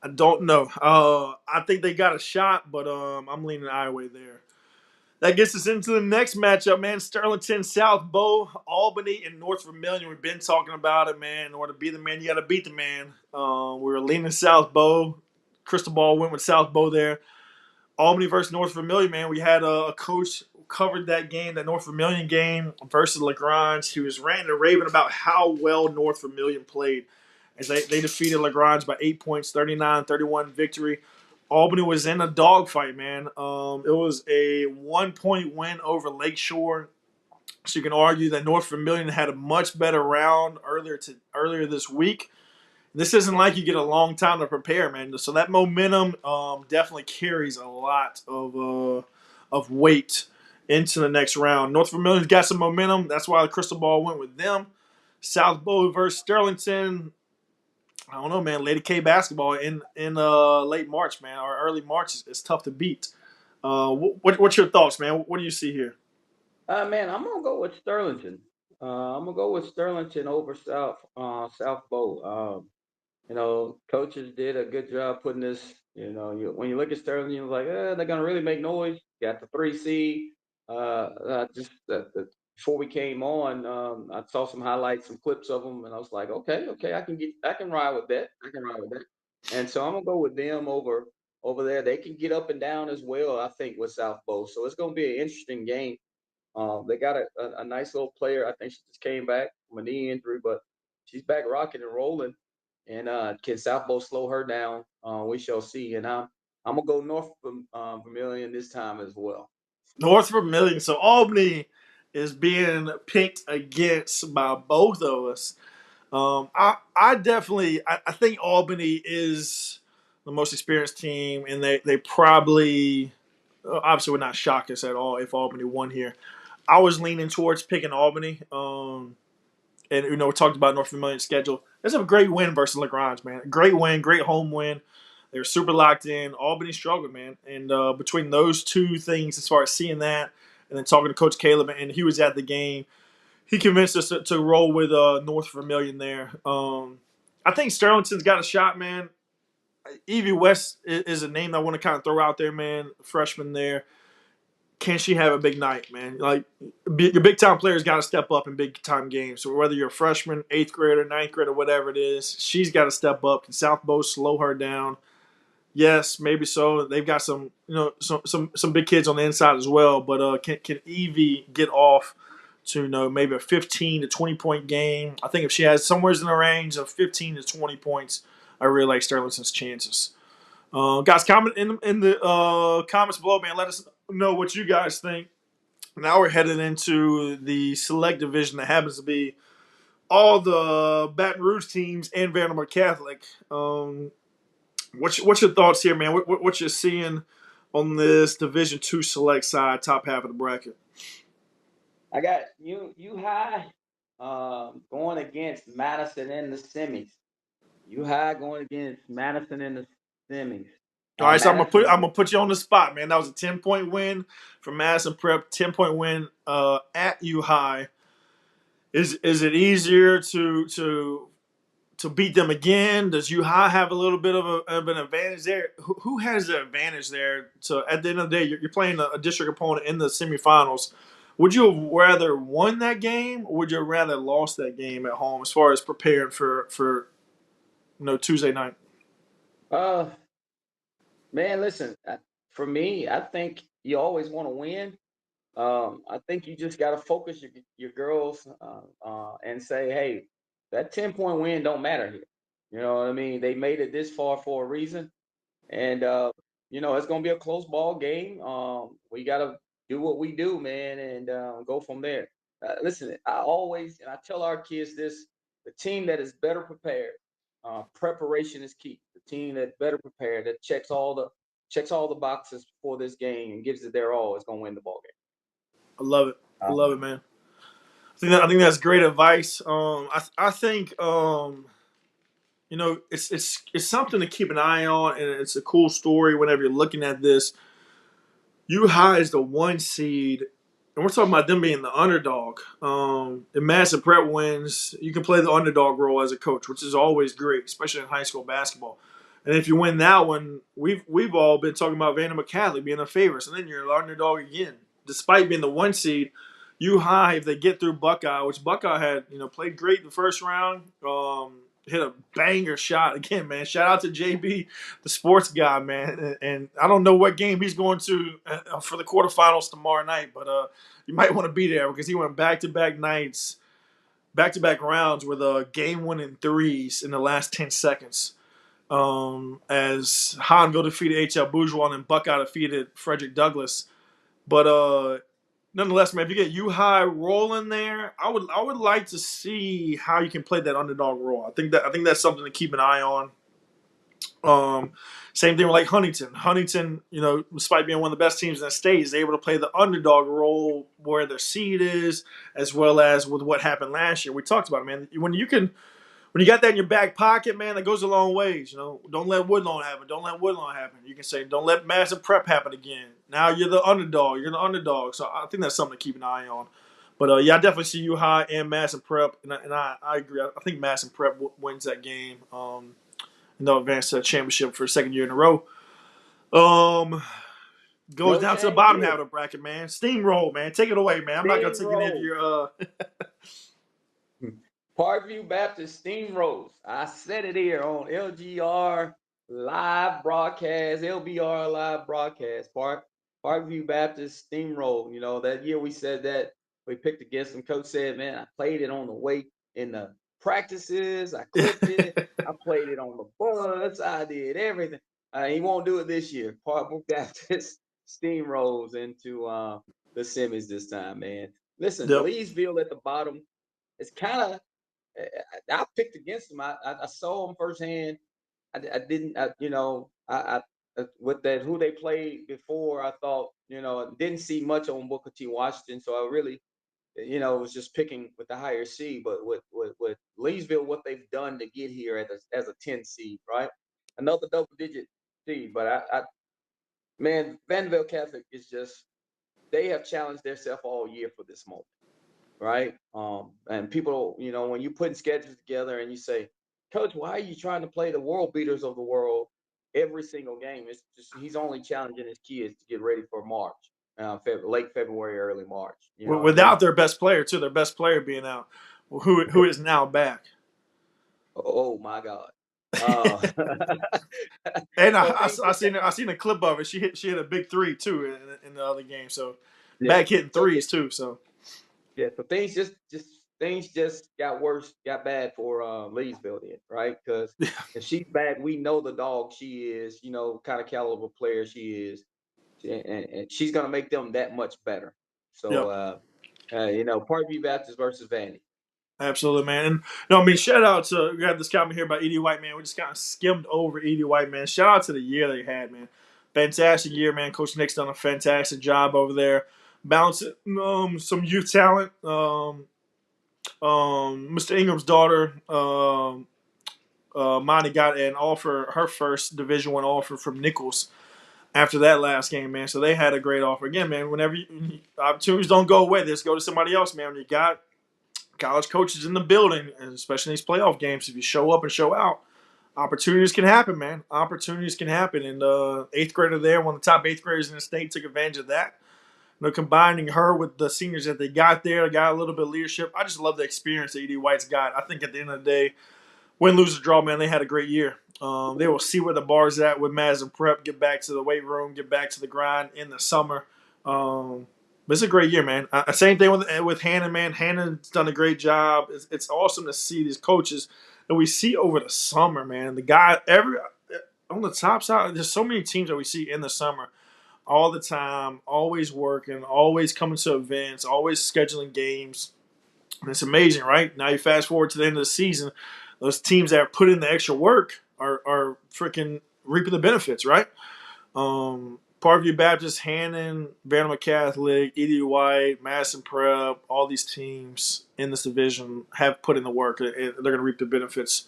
[SPEAKER 1] I don't know. I think they got a shot, but I'm leaning Iowa there. That gets us into the next matchup, man. Sterlington, South Bow, Albany, and North Vermilion. We've been talking about it, man. In order to be the man, you got to beat the man. We were leaning South Bow. Crystal Ball went with South Bow there. Albany versus North Vermilion, man. We had a coach covered that game, that North Vermilion game versus LaGrange. He was ranting and raving about how well North Vermilion played. As they defeated LaGrange by 8 points, 39-31 victory. Albany was in a dogfight, man. It was a 1-point win over Lakeshore. So you can argue that North Vermilion had a much better round earlier this week. This isn't like you get a long time to prepare, man. So that momentum definitely carries a lot of weight into the next round. North Vermilion's got some momentum. That's why the crystal ball went with them. South Bow versus Sterlington. I don't know, man. Lady K basketball in late March, man, or early March is tough to beat. What's your thoughts, man? What do you see here?
[SPEAKER 2] Man, I'm gonna go with Sterlington. I'm gonna go with Sterlington over South Bow. Coaches did a good job putting this. When you look at Sterling, you're like, they're gonna really make noise. Got the 3 seed. Before we came on, I saw some highlights, some clips of them, and I was like, okay, I can ride with that. I can ride with that. And so I'm gonna go with them over there. They can get up and down as well. I think with South Bow, so it's gonna be an interesting game. They got a nice little player. I think she just came back from a knee injury, but she's back rocking and rolling. And can Southbow slow her down? We shall see. And I'm gonna go North Vermilion this time as well.
[SPEAKER 1] North Vermilion. So Albany is being picked against by both of us. I think Albany is the most experienced team, and they probably obviously would not shock us at all if Albany won here. I was leaning towards picking Albany. And we talked about North Vermilion's schedule. It's a great win versus Lagrange, man. Great win, great home win. They were super locked in. Albany struggled, man. And between those two things, as far as seeing that, and then talking to Coach Caleb, and he was at the game, he convinced us to roll with North Vermilion there. I think Sterlington's got a shot, man. Evie West is a name I want to kind of throw out there, man. Freshman there. Can she have a big night, man? Like your big time players got to step up in big time games. So whether you're a freshman, eighth grader, ninth grader, whatever it is, she's got to step up. Can South Bow slow her down? Yes, maybe so. They've got some big kids on the inside as well. But can Evie get off to maybe a 15 to 20 point game? I think if she has somewhere in the range of 15 to 20 points, I really like Sterlington's chances. Guys, comment in the comments below, man. Let us know what you guys think. Now we're headed into the select division that happens to be all the Baton Rouge teams and Vanderbilt Catholic. What's your thoughts here, man? What you're seeing on this Division II select side, top half of the bracket?
[SPEAKER 2] I got you high going against Madison in the semis. You high going against Madison in the semis.
[SPEAKER 1] All right, so
[SPEAKER 2] Madison.
[SPEAKER 1] I'm gonna put you on the spot, man. That was a 10 point win for Madison Prep, 10 point win at U High. Is it easier to beat them again? Does U High have a little bit of an advantage there? Who has the advantage there? So at the end of the day, you're playing a district opponent in the semifinals. Would you have rather won that game, or would you have rather lost that game at home? As far as preparing for Tuesday night.
[SPEAKER 2] Uh, Man, listen. For me, I think you always want to win. I think you just got to focus your girls and say, hey, that 10 point win don't matter here. You know what I mean? They made it this far for a reason, and it's gonna be a close ball game. We gotta do what we do, man, and go from there. Listen, I tell our kids this: the team that is better prepared, preparation is key. The team that's better prepared, that checks all the boxes for this game and gives it their all, is gonna win the ball
[SPEAKER 1] I love it. I
[SPEAKER 2] game.
[SPEAKER 1] love it, man. I think that's great advice. I think it's something to keep an eye on, and it's a cool story whenever you're looking at this. U High is the 1 seed, and we're talking about them being the underdog. If Madison Prep wins, you can play the underdog role as a coach, which is always great, especially in high school basketball. And if you win that one, we've all been talking about Vanderbilt Catholic being a favorite, so then you're the underdog again, despite being the 1 seed. U High, if they get through Buckeye, which Buckeye had played great in the first round, hit a banger shot again, man. Shout out to JB, the sports guy, man. And I don't know what game he's going to for the quarterfinals tomorrow night, but you might want to be there because he went back-to-back nights, back-to-back rounds with game-winning threes in the last 10 seconds. As Hanville defeated H.L. Bourgeois and Buckeye defeated Frederick Douglass. But nonetheless, man, if you get U High rolling there, I would like to see how you can play that underdog role. I think that's something to keep an eye on. Um, Same thing with like Huntington. Huntington, despite being one of the best teams in the state, is able to play the underdog role where their seed is, as well as with what happened last year. We talked about it, man. When you got that in your back pocket, man, that goes a long ways. Don't let Woodlawn happen. Don't let Woodlawn happen. You can say, don't let Madison Prep happen again. Now you're the underdog. You're the underdog. So I think that's something to keep an eye on. But yeah, I definitely see U High and Madison Prep, and I agree. I think Madison Prep wins that game. Advance to the championship for the second year in a row. Um, Goes
[SPEAKER 2] No
[SPEAKER 1] down to the
[SPEAKER 2] change
[SPEAKER 1] bottom half
[SPEAKER 2] here.
[SPEAKER 1] of the bracket, man. Steamroll, man. Take it away, man. I'm not gonna take any of
[SPEAKER 2] Steamroll.
[SPEAKER 1] your.
[SPEAKER 2] Parkview Baptist Steamrolls. I said it here on LGR live broadcast, LBR live broadcast. Parkview Baptist Steamroll. That year we said that we picked against them. Coach said, man, I played it on the way in the practices. I clipped it. I played it on the bus. I did everything. He won't do it this year. Parkview Baptist Steamrolls into the semis this time, man. Listen,
[SPEAKER 1] Yep.
[SPEAKER 2] Leesville at the bottom. It's kind of I picked against them. I saw them firsthand. I didn't, with that who they played before. I thought, didn't see much on Booker T. Washington, so I really, was just picking with the higher seed. But with Leesville, what they've done to get here as a 10 seed, right? Another double digit seed, but man, Vanderbilt Catholic is just they have challenged themselves all year for this moment, right? And people, when you putting schedules together and you say, Coach, why are you trying to play the world beaters of the world every single game? It's just he's only challenging his kids to get ready for March, late February, early March. You know what I mean?
[SPEAKER 1] Without their best player too, their best player being out, who is now back.
[SPEAKER 2] Oh my God. Uh,
[SPEAKER 1] And
[SPEAKER 2] so things just got
[SPEAKER 1] I seen a clip of it. She hit a big three too in the other game. So
[SPEAKER 2] yeah.
[SPEAKER 1] back hitting
[SPEAKER 2] So
[SPEAKER 1] threes too. So
[SPEAKER 2] yeah, so things just got worse, got bad for Leesville then, right? Because if she's bad, we know the dog she is, kind of caliber player she is, and she's gonna make them that much better. So
[SPEAKER 1] yep,
[SPEAKER 2] Parkview Baptist versus Vandy.
[SPEAKER 1] absolutely, man. And no, I mean shout out to we got this comment here about Edie White, man. We just kind of skimmed over Edie White, man. Shout out to the year they had, man. Fantastic year, man. Coach Nick's done a fantastic job over there, balancing some youth talent. Mr. Ingram's daughter, Monty got an offer, her first Division I offer from Nichols after that last game, man. So they had a great offer again, man. Whenever opportunities don't go away, just go to somebody else, man. When you got college coaches in the building, and especially in these playoff games, if you show up and show out, opportunities can happen, man. Opportunities can happen. And eighth grader there, one of the top eighth graders in the state, took advantage of that. Combining her with the seniors that they got there, got a little bit of leadership. I just love the experience that Edie White's got. I think at the end of the day, win, lose, or draw, man, they had a great year. They will see where the bar's at with Madison Prep, get back to the weight room, get back to the grind in the summer. But it's a great year, man. Same thing with Hannon, man. Hannon's done a great job. It's awesome to see these coaches that we see over the summer, man. The guy, every on the top side, there's so many teams that we see in the summer all the time, always working, always coming to events, always scheduling games. And it's amazing, right? Now you fast forward to the end of the season, those teams that put in the extra work are freaking reaping the benefits, right? Parkview Baptist, Hannon, Vanderbilt Catholic, Edie White, Madison Prep, all these teams in this division have put in the work, and they're going to reap the benefits.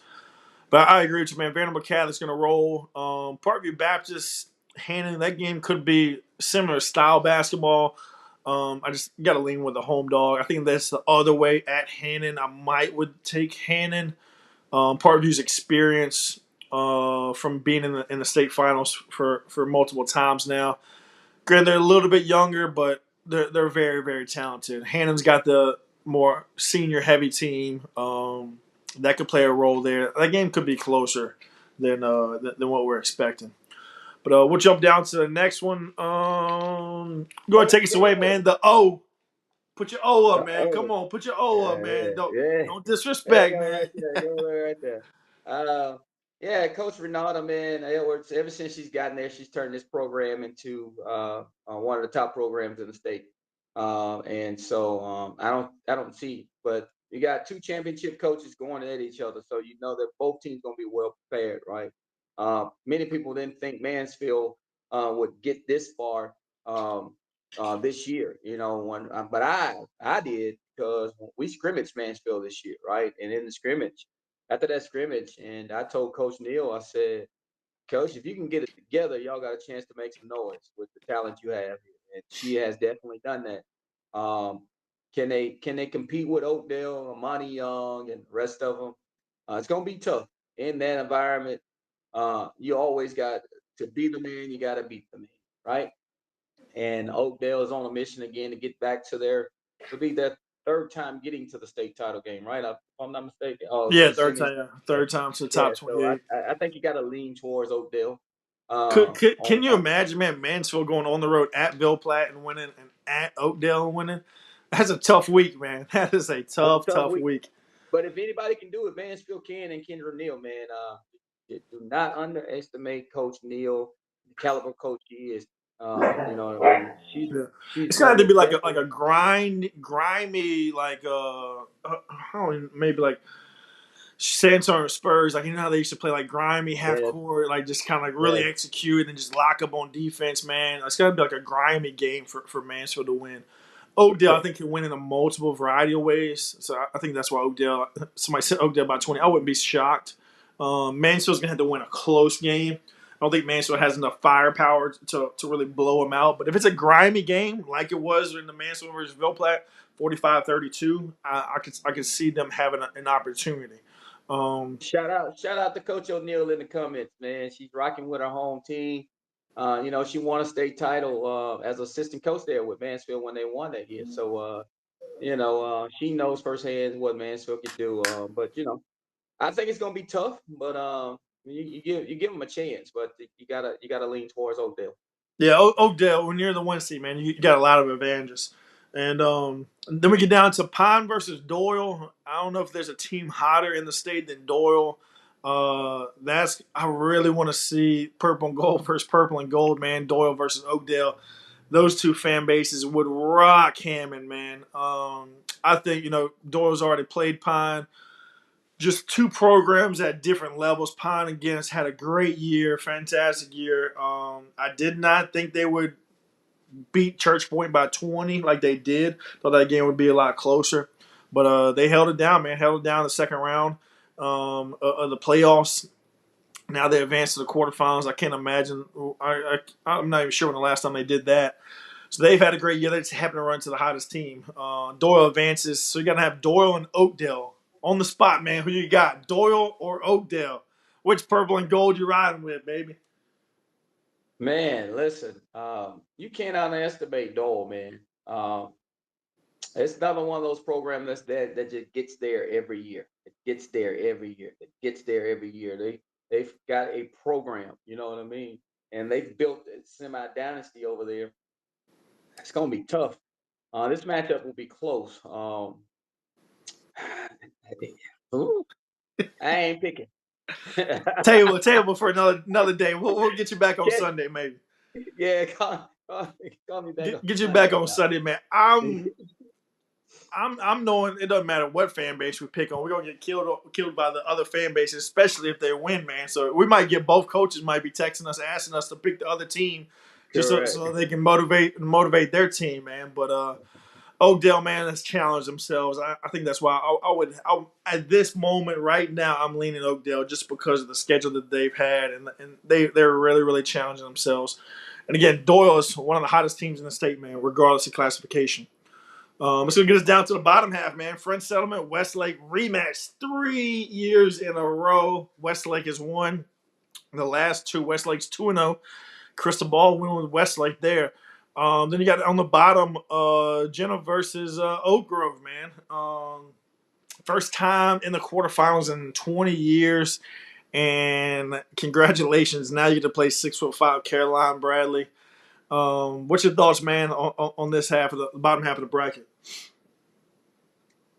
[SPEAKER 1] But I agree with you, man. Vanderbilt Catholic's going to roll. Parkview Baptist, Hannon, that game could be similar style basketball. I just got to lean with the home dog. I think that's the other way at Hannon. I might would take Hannon. Parkview's experience from being in the state finals for multiple times now. Granted, they're a little bit younger, but they're very very talented. Hannon's got the more senior heavy team that could play a role there. That game could be closer than what we're expecting. But we'll jump down to the next one. Go ahead, take us away,
[SPEAKER 2] Okay.
[SPEAKER 1] man. The O. Put your O up, man. Come
[SPEAKER 2] Oh,
[SPEAKER 1] on, put your O up, man.
[SPEAKER 2] yeah,
[SPEAKER 1] Don't
[SPEAKER 2] yeah.
[SPEAKER 1] don't
[SPEAKER 2] There you
[SPEAKER 1] disrespect,
[SPEAKER 2] go
[SPEAKER 1] man.
[SPEAKER 2] right there. Go there right there. Yeah, Coach Renata, man, Edwards. Ever since she's gotten there, she's turned this program into one of the top programs in the state. And so I don't see, but you got two championship coaches going at each other, so you know that both teams gonna be well prepared, right? Many people didn't think Mansfield would get this far um, this year, but I did because we scrimmaged Mansfield this year, right? And in the scrimmage, after that scrimmage, and I told Coach Neal, I said, Coach, if you can get it together, y'all got a chance to make some noise with the talent you have here. And she has definitely done that. Can they compete with Oakdale, Amani Young, and the rest of them? It's gonna be tough in that environment. You always got to be the man. You got to beat the man, right? And Oakdale is on a mission again to get back to to be their third time getting to the state title game, right? If I'm not mistaken. Oh,
[SPEAKER 1] Yeah,
[SPEAKER 2] it's in these.
[SPEAKER 1] third time to the
[SPEAKER 2] Yeah,
[SPEAKER 1] top
[SPEAKER 2] so
[SPEAKER 1] 28.
[SPEAKER 2] I think you got to lean towards Oakdale.
[SPEAKER 1] Can you
[SPEAKER 2] On
[SPEAKER 1] imagine, man, Mansfield going on the road at Ville Platte and winning and at Oakdale and winning? That's a tough week, man. That is a
[SPEAKER 2] That's a
[SPEAKER 1] tough,
[SPEAKER 2] tough
[SPEAKER 1] tough
[SPEAKER 2] week.
[SPEAKER 1] week.
[SPEAKER 2] But if anybody can do it, Mansfield can, and Kendra Neal, man. Do not underestimate Coach Neal, the caliber coach he is. And
[SPEAKER 1] Yeah,
[SPEAKER 2] she's
[SPEAKER 1] it's gonna have
[SPEAKER 2] going
[SPEAKER 1] to
[SPEAKER 2] to
[SPEAKER 1] be like
[SPEAKER 2] definitely.
[SPEAKER 1] a grimy I don't know, maybe like Santos Spurs, like you know how they used to play like grimy half
[SPEAKER 2] Yeah,
[SPEAKER 1] court, like just kind of like really
[SPEAKER 2] yeah.
[SPEAKER 1] execute and just lock up on defense, man. It's gonna be like a grimy game for Mansfield to win. Oakdale, I think, can win in a multiple variety of ways. So I think that's why Oakdale. Somebody said Oakdale by 20. I wouldn't be shocked. Mansfield's gonna have to win a close game. I don't think Mansfield has enough firepower to really blow them out. But if it's a grimy game like it was in the Mansfield versus Ville Platte, 45-32, I could see them having an opportunity. Um,
[SPEAKER 2] Shout out to Coach O'Neill in the comments, man. She's rocking with her home team. She won a state title as assistant coach there with Mansfield when they won that year. So she knows firsthand what Mansfield could do. But I think it's gonna be tough, but you give them a chance, but you gotta lean towards Oakdale.
[SPEAKER 1] Yeah, Odell, when you're the one seed, man, you got a lot of advantages. And then we get down to Pine versus Doyle. I don't know if there's a team hotter in the state than Doyle. That's I really want to see purple and gold versus purple and gold, man. Doyle versus Oakdale. Those two fan bases would rock Hammond, man. I think Doyle's already played Pine, just two programs at different levels. Pine again has had a great year, fantastic year. I did not think they would beat Church Point by 20 like they did. Thought that game would be a lot closer, but they held it down, man. Held it down in the second round of the playoffs. Now they advanced to the quarterfinals. I can't imagine. I'm not even sure when the last time they did that. So they've had a great year. They just happen to run to the hottest team. Doyle advances. So you got to have Doyle and Oakdale on the spot, man. Who you got, Doyle or Oakdale? Which purple and gold you riding with, baby?
[SPEAKER 2] Man, listen, you can't underestimate Dole, man. It's another one of those programs that just gets there every year. It gets there every year. It gets there every year. They've got a program, you know what I mean? And they've built a semi dynasty over there. It's gonna be tough. This matchup will be close. Ooh, I ain't picking.
[SPEAKER 1] Table for another day. We'll get you back on
[SPEAKER 2] Catch,
[SPEAKER 1] Sunday, maybe.
[SPEAKER 2] yeah, call me back on
[SPEAKER 1] Get you back
[SPEAKER 2] Sunday,
[SPEAKER 1] on
[SPEAKER 2] dog.
[SPEAKER 1] Sunday, man. I'm knowing it doesn't matter what fan base we pick on. We're gonna get killed by the other fan bases, especially if they win, man. So we might get both coaches might be texting us, asking us to pick the other team, just
[SPEAKER 2] Correct.
[SPEAKER 1] so they can motivate their team, man. But Odell, man, has challenged themselves. I think that's why at this moment right now I'm leaning Oakdale just because of the schedule that they've had and they're really really challenging themselves. And again, Doyle is one of the hottest teams in the state, man, regardless of classification. It's going to get us down to the bottom half, man. French Settlement, Westlake rematch 3 years in a row. Westlake has won the last two. Westlake's 2-0. Crystal Ball win with Westlake there. Then you got on the bottom, Jenna versus Oak Grove, man. First time in the quarterfinals in 20 years. And congratulations. Now you get to play 6'5" Caroline Bradley. What's your thoughts, man, on this half of the bottom half of the bracket?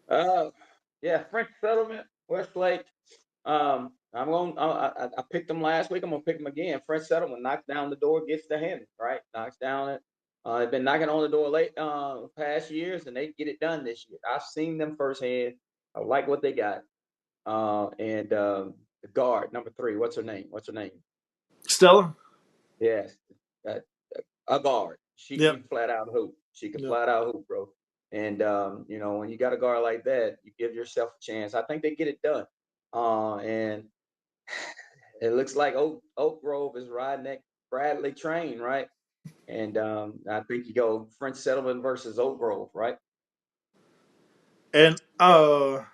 [SPEAKER 2] Uh, yeah, French Settlement, Westlake. I picked them last week. I'm gonna pick them again. French Settlement knocks down the door, gets the hand, right? Knocks down it. They've been knocking on the door late past years, and they get it done this year. I've seen them firsthand. I like what they got. And the guard number 3, what's her name? What's her name?
[SPEAKER 1] Stella.
[SPEAKER 2] Yes, uh, a guard. She
[SPEAKER 1] Yep.
[SPEAKER 2] can flat out hoop. She can
[SPEAKER 1] Yep.
[SPEAKER 2] flat out hoop, bro. And when you got a guard like that, you give yourself a chance. I think they get it done. And it looks like Oak Grove is riding that Bradley train, right? And I think you go French Settlement versus Oak Grove, right?
[SPEAKER 1] And I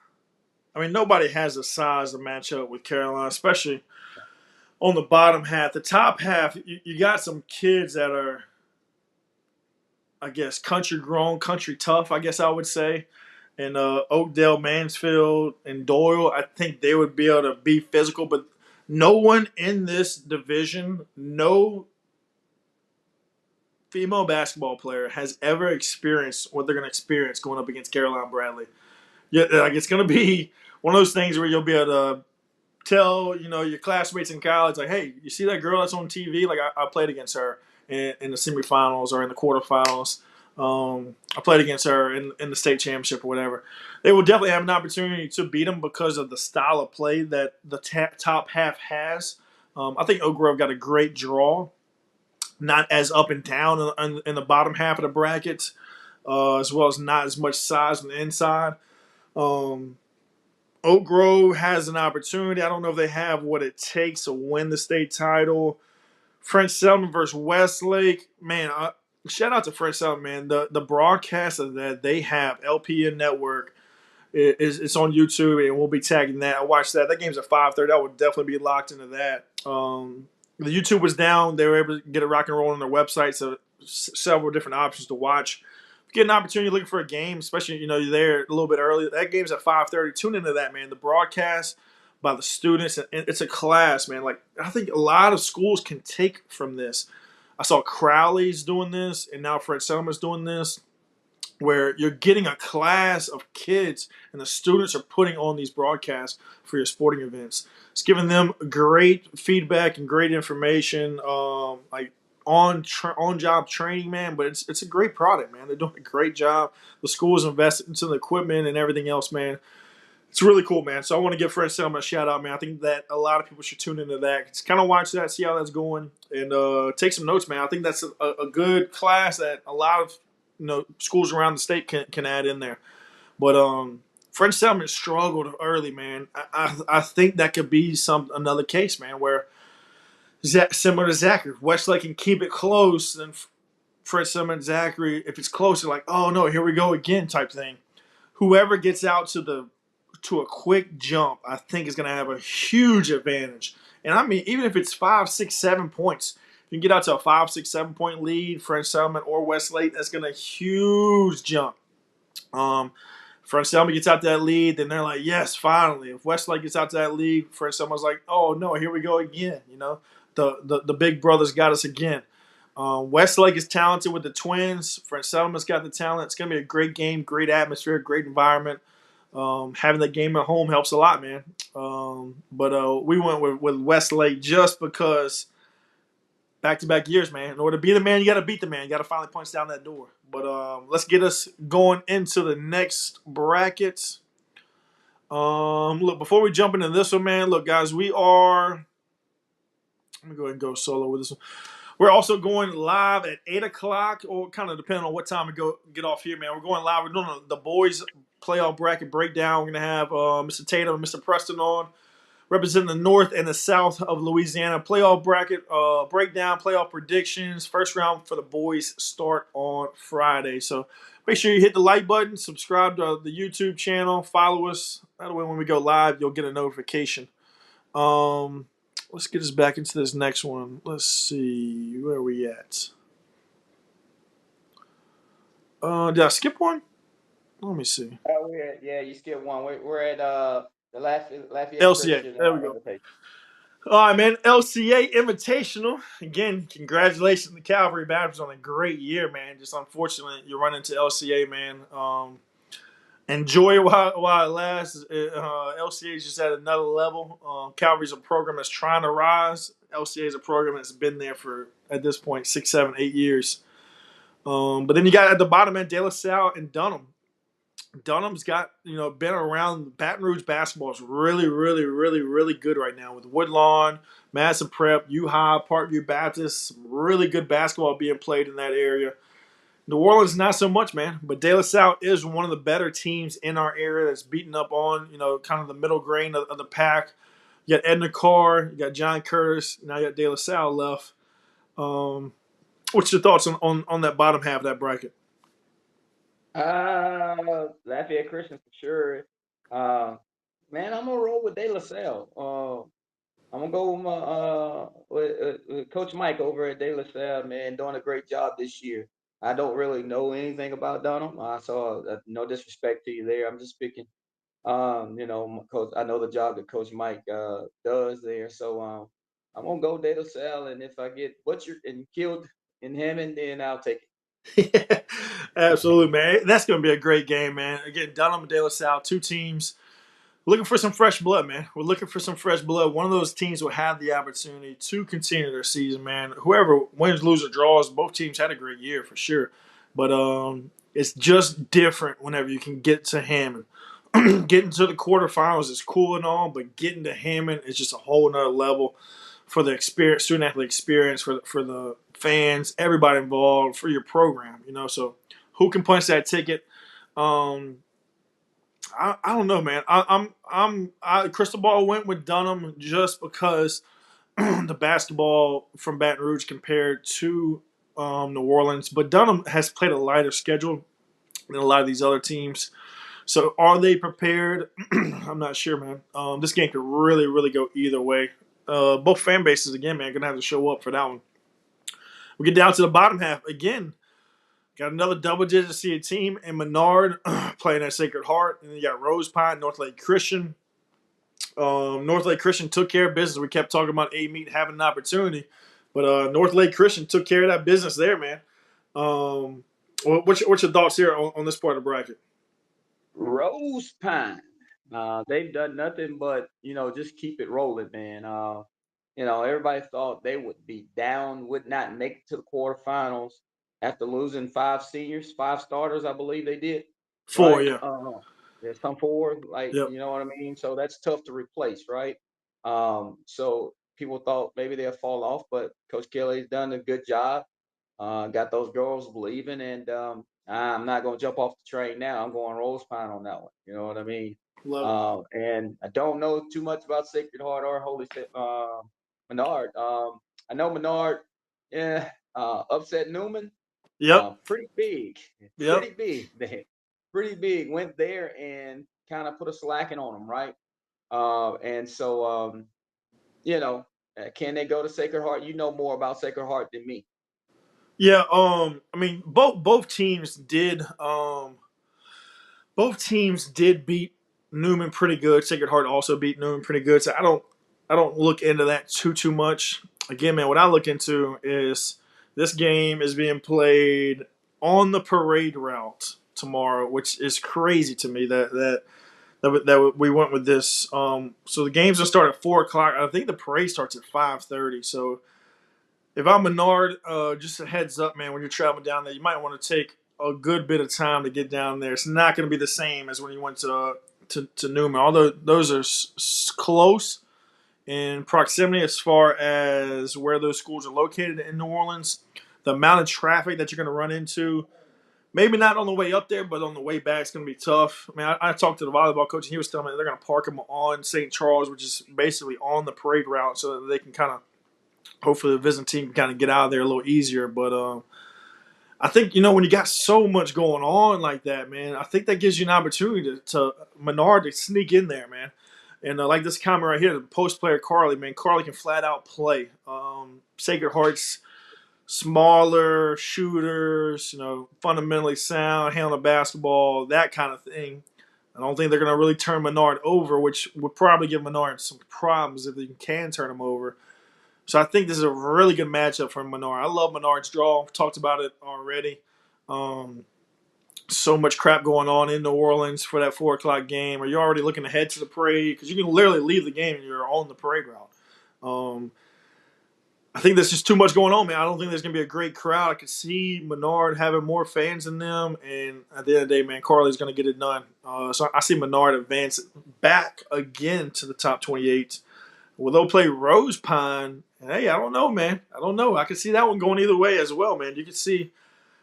[SPEAKER 1] mean, nobody has the size to match up with Carolina, especially on the bottom half. The top half, you got some kids that are, I guess, country grown, country tough, I guess I would say. And Oakdale, Mansfield, and Doyle, I think they would be able to be physical, but no one in this division, no female basketball player has ever experienced what they're going to experience going up against Caroline Bradley. Yeah, like it's going to be one of those things where you'll be able to tell your classmates in college, like, hey, you see that girl that's on TV? Like I played against her in the semifinals or in the quarterfinals. I played against her in the state championship or whatever. They will definitely have an opportunity to beat them because of the style of play that the top half has. I think Oak Grove got a great draw, not as up and down in the bottom half of the brackets, as well as not as much size on the inside. Um, Oak Grove has an opportunity. I don't know if they have what it takes to win the state title. French Settlement versus Westlake. Man, shout out to French Settlement, man. The broadcast of that they have, LPN Network, it's on YouTube, and we'll be tagging that. I watched that. That game's at 5:30. I would definitely be locked into that. The YouTube was down. They were able to get it rock and roll on their website, so several different options to watch. If you get an opportunity looking for a game, especially you're there a little bit early. That game's at 5:30. Tune into that, man. The broadcast by the students, and it's a class, man. Like I think a lot of schools can take from this. I saw Crowley's doing this, and now Fred Selma's doing this, where you're getting a class of kids and the students are putting on these broadcasts for your sporting events. It's giving them great feedback and great information, like on job training, man. But it's a great product, man. They're doing a great job. The school's invested into the equipment and everything else, man. It's really cool, man. So I want to give Fred Selma a shout out, man. I think that a lot of people should tune into that. Just kind of watch that, see how that's going, and take some notes, man. I think that's a good class that a lot of schools around the state can add in there. But French Settlement struggled early, man. I think that could be another case, man, where similar to Zachary, Westlake can keep it close, and French Settlement, Zachary, if it's close, they're like, oh no, here we go again, type thing. Whoever gets out to a quick jump, I think is going to have a huge advantage. And I mean, even if it's 5, 6, 7 points, if you can get out to a 5, 6, 7 point lead, French Settlement or Westlake, that's going to huge jump. French Settlement gets out to that lead, then they're like, yes, finally. If Westlake gets out to that lead, French Settlement's like, oh no, here we go again. The big brothers got us again. Westlake is talented with the Twins. French Settlement's got the talent. It's going to be a great game, great atmosphere, great environment. Having that game at home helps a lot, man. But we went with Westlake just because back-to-back years, man. In order to be the man, you got to beat the man. You got to finally punch down that door. But let's get us going into the next brackets. Look, before we jump into this one, man, look, guys, we are. Let me go ahead and go solo with this one. We're also going live at 8 o'clock, or kind of depending on what time we get off here, man. We're going live. We're doing the boys playoff bracket breakdown. We're going to have Mr. Tatum and Mr. Preston on, representing the north and the south of Louisiana. Playoff bracket breakdown, playoff predictions. First round for the boys start on Friday. So make sure you hit the like button, subscribe to the YouTube channel, follow us. That way when we go live, you'll get a notification. Let's get us back into this next one. Let's see. Where are we at? Did I skip one? Let me see.
[SPEAKER 2] You skipped one. We're at the Lafayette
[SPEAKER 1] LCA.
[SPEAKER 2] Christian
[SPEAKER 1] There we go.
[SPEAKER 2] Invitation.
[SPEAKER 1] All right, man. LCA Invitational. Again, congratulations to the Calvary Baptist on a great year, man. Just unfortunately, you run into LCA, man. Enjoy it while it lasts. LCA is just at another level. Calvary's a program that's trying to rise. LCA is a program that's been there for, at this point, 6, 7, 8 years. But then you got at the bottom end De La Salle and Dunham. Dunham's got been around. Baton Rouge basketball is really, really, really, really good right now with Woodlawn, Madison Prep, U High, Parkview Baptist. Some really good basketball being played in that area. New Orleans, not so much, man. But De La Salle is one of the better teams in our area that's beating up on kind of the middle grain of the pack. You got Edna Carr, you got John Curtis, now you got De La Salle left. Um, what's your thoughts on that bottom half of that bracket?
[SPEAKER 2] Lafayette Christian for sure. Uh, man, I'm gonna roll with De La Salle. I'm gonna go with my with Coach Mike over at De La Salle, man, doing a great job this year. I don't really know anything about Dunham. No disrespect to you there. I'm just picking. Coach, I know the job that Coach Mike does there. So I'm gonna go De La Salle, and if I get butchered and killed in Hammond, then I'll take
[SPEAKER 1] Absolutely, man. That's going to be a great game, man. Again, Dunham and De La Salle, two teams looking for some fresh blood, man. We're looking for some fresh blood. One of those teams will have the opportunity to continue their season, man. Whoever wins, loses, or draws, both teams had a great year for sure. But it's just different whenever you can get to Hammond. Getting to the quarterfinals is cool and all, but getting to Hammond is just a whole nother level for the experience, student athlete experience, for the fans, everybody involved, for your program. So who can punch that ticket? Um, I don't know, man. Crystal Ball went with Dunham just because the basketball from Baton Rouge compared to New Orleans, but Dunham has played a lighter schedule than a lot of these other teams. So are they prepared? I'm not sure, man. This game could really, really go either way. Both fan bases, again, man, gonna have to show up for that one. We get down to the bottom half again. Got another double-digit seed team in Menard playing at Sacred Heart, and then you got Rose Pine, North Lake Christian. North Lake Christian took care of business. We kept talking about A Meet having an opportunity, but North Lake Christian took care of that business there, man. What's your thoughts here on this part of the bracket?
[SPEAKER 2] Rose Pine. They've done nothing but, just keep it rolling, man. Everybody thought they would be down, would not make it to the quarterfinals after losing five seniors, five starters, I believe they did,
[SPEAKER 1] Four,
[SPEAKER 2] right?
[SPEAKER 1] yeah.
[SPEAKER 2] There's some four, like,
[SPEAKER 1] Yep.
[SPEAKER 2] you know what I mean? So that's tough to replace, right? So people thought maybe they'll fall off, but Coach Kelly's done a good job. Got those girls believing, and I'm not going to jump off the train now. I'm going Rose Pine on that one. You know what I mean?
[SPEAKER 1] Love it.
[SPEAKER 2] And I don't know too much about Sacred Heart or Menard. I know Menard, yeah, upset Newman,
[SPEAKER 1] Yep.
[SPEAKER 2] pretty big,
[SPEAKER 1] Yep.
[SPEAKER 2] pretty big, pretty big. Went there and kind of put a slacking on them, right? And so, you know, can they go to Sacred Heart? You know more about Sacred Heart than me.
[SPEAKER 1] Yeah. I mean, both teams did beat Newman pretty good. Sacred Heart also beat Newman pretty good. So I don't look into that too much. Again, man, what I look into is this game is being played on the parade route tomorrow, which is crazy to me that we went with this. So the games will start at 4 o'clock. I think the parade starts at 5:30. So if I'm Menard, just a heads up, man, when you're traveling down there, you might want to take a good bit of time to get down there. It's not going to be the same as when you went to Newman, although those are close in proximity as far as where those schools are located in New Orleans. The amount of traffic that you're going to run into, maybe not on the way up there, but on the way back, it's going to be tough. I mean, I talked to the volleyball coach, and he was telling me they're going to park them on St. Charles, which is basically on the parade route, so that they can kind of hopefully the visiting team can kind of get out of there a little easier. But I think when you got so much going on like that, man, I think that gives you an opportunity to Menard to sneak in there, man. And like this comment right here, the post player Carly, man, Carly can flat out play. Sacred Heart's smaller shooters, fundamentally sound, handle the basketball, that kind of thing. I don't think they're going to really turn Menard over, which would probably give Menard some problems if they can turn him over. So I think this is a really good matchup for Menard. I love Menard's draw. We've talked about it already. Um, so much crap going on in New Orleans for that 4 o'clock game. Are you already looking ahead to the parade? Because you can literally leave the game and you're on the parade route. Um, I think there's just too much going on, man. I don't think there's gonna be a great crowd. I could see Menard having more fans than them, and at the end of the day, man, Carly's gonna get it done. So I see Menard advance back again to the top 28. Will they play Rose Pine? Hey, I don't know, man. I don't know. I could see that one going either way as well, man. You could see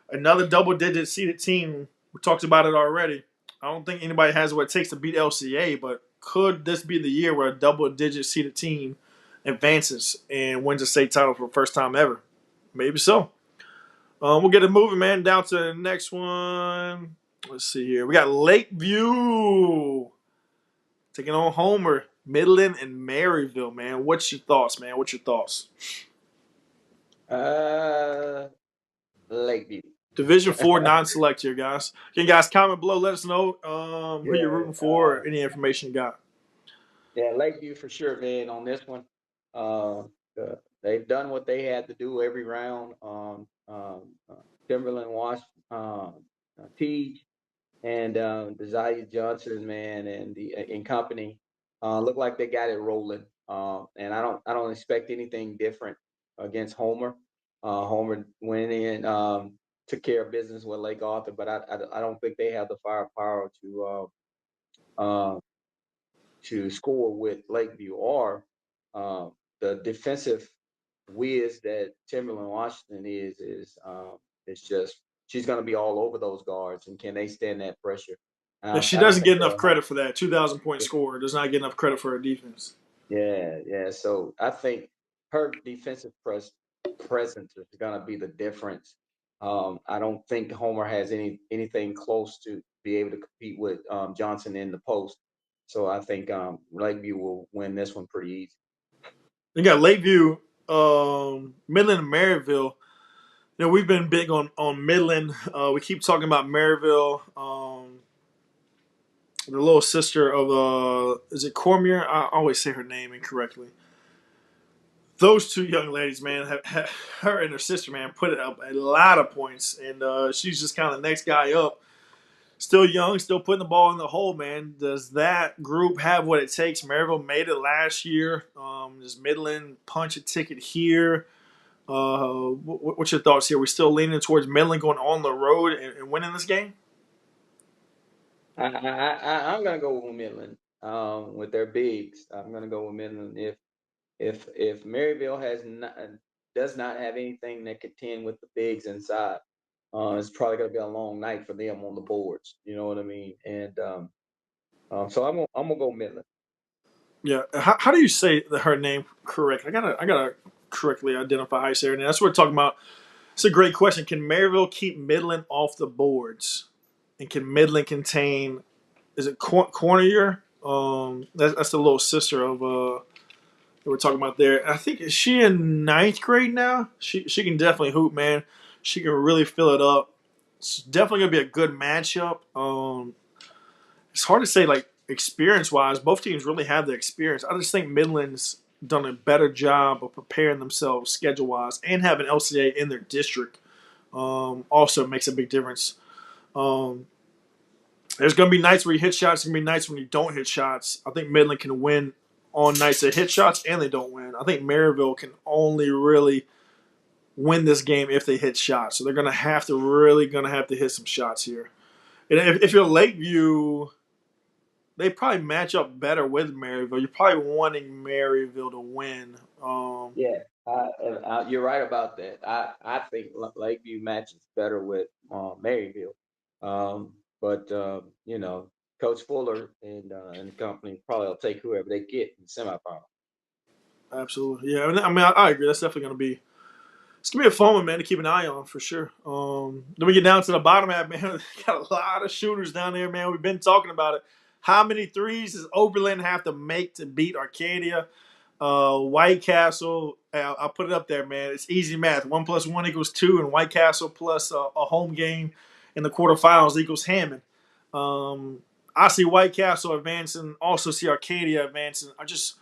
[SPEAKER 1] another double-digit seeded team. We talked about it already. I don't think anybody has what it takes to beat LCA, but could this be the year where a double-digit seeded team advances and wins a state title for the first time ever? Maybe so. We'll get it moving, man. Down to the next one. Let's see here. We got Lakeview taking on Homer, Midland, and Maryville, man. What's your thoughts, man? What's your thoughts?
[SPEAKER 2] Uh, Lakeview.
[SPEAKER 1] Division 4 non-select here, guys. Can you guys comment below? Let us know who you're
[SPEAKER 2] Yeah,
[SPEAKER 1] rooting for or any information you got.
[SPEAKER 2] yeah, Lakeview for sure, man. On this one, uh, they've done what they had to do every round. Timberland, Wash, Teague, and Desire Johnson, man, and the and company look like they got it rolling. And I don't expect anything different against Homer. Homer went in, took care of business with Lake Arthur, but I don't think they have the firepower uh, to score with Lakeview or the defensive whiz that Timberland Washington is just she's going to be all over those guards, and can they stand that pressure?
[SPEAKER 1] Yeah, she
[SPEAKER 2] I don't
[SPEAKER 1] doesn't get
[SPEAKER 2] think
[SPEAKER 1] enough
[SPEAKER 2] they'll have.
[SPEAKER 1] credit for that. 2,000-point score does not get enough credit for her defense.
[SPEAKER 2] Yeah, yeah. So I think her defensive presence is going to be the difference. I don't think Homer has anything close to be able to compete with Johnson in the post. So I think Lakeview will win this one pretty easy.
[SPEAKER 1] They got Lakeview, Midland, and Maryville. You know, we've been big on Midland. We keep talking about Maryville. The little sister of is it Cormier? I always say her name incorrectly. Those two young ladies, man, her and her sister, man, put up a lot of points, and she's just kind of the next guy up. Still young, still putting the ball in the hole, man. Does that group have what it takes? Maryville made it last year. Does Midland punch a ticket here? What's your thoughts here? We're still leaning towards Midland going on the road and winning this game?
[SPEAKER 2] I'm gonna go with Midland with their bigs. I'm gonna go with Midland. If Maryville does not have anything that contend with the bigs inside, it's probably gonna be a long night for them on the boards. You know what I mean? And so I'm gonna go Midland.
[SPEAKER 1] Yeah. How do you say her name correct? I gotta correctly identify how you say her name. That's what we're talking about. It's a great question. Can Maryville keep Midland off the boards, and can Midland contain? Is it Cornier? That's the little sister of that we're talking about there. I think is she in ninth grade now? She can definitely hoop, man. She can really fill it up. It's definitely gonna be a good matchup. It's hard to say like experience wise. Both teams really have the experience. I just think Midland's done a better job of preparing themselves schedule wise and having LCA in their district. Also makes a big difference. Um, there's going to be nights where you hit shots. There's going to be nights when you don't hit shots. I think Midland can win on nights they hit shots and they don't win. I think Maryville can only really win this game if they hit shots. So they're going to have to hit some shots here. And if you're Lakeview, they probably match up better with Maryville. You're probably wanting Maryville to win.
[SPEAKER 2] Yeah, you're right about that. I think Lakeview matches better with Maryville, but Coach Fuller and the company probably will take whoever they get in the semifinal.
[SPEAKER 1] Absolutely, yeah. I mean, I agree. That's definitely going to be it's gonna be a fun one, man, to keep an eye on for sure. Then we get down to the bottom half, man. Got a lot of shooters down there, man. We've been talking about it. How many threes does Oberlin have to make to beat Arcadia? White Castle, I'll put it up there, man. It's easy math. 1+1 = 2, and White Castle plus a home game in the quarterfinals equals Hammond. I see White Castle advancing. Also see Arcadia advancing. I just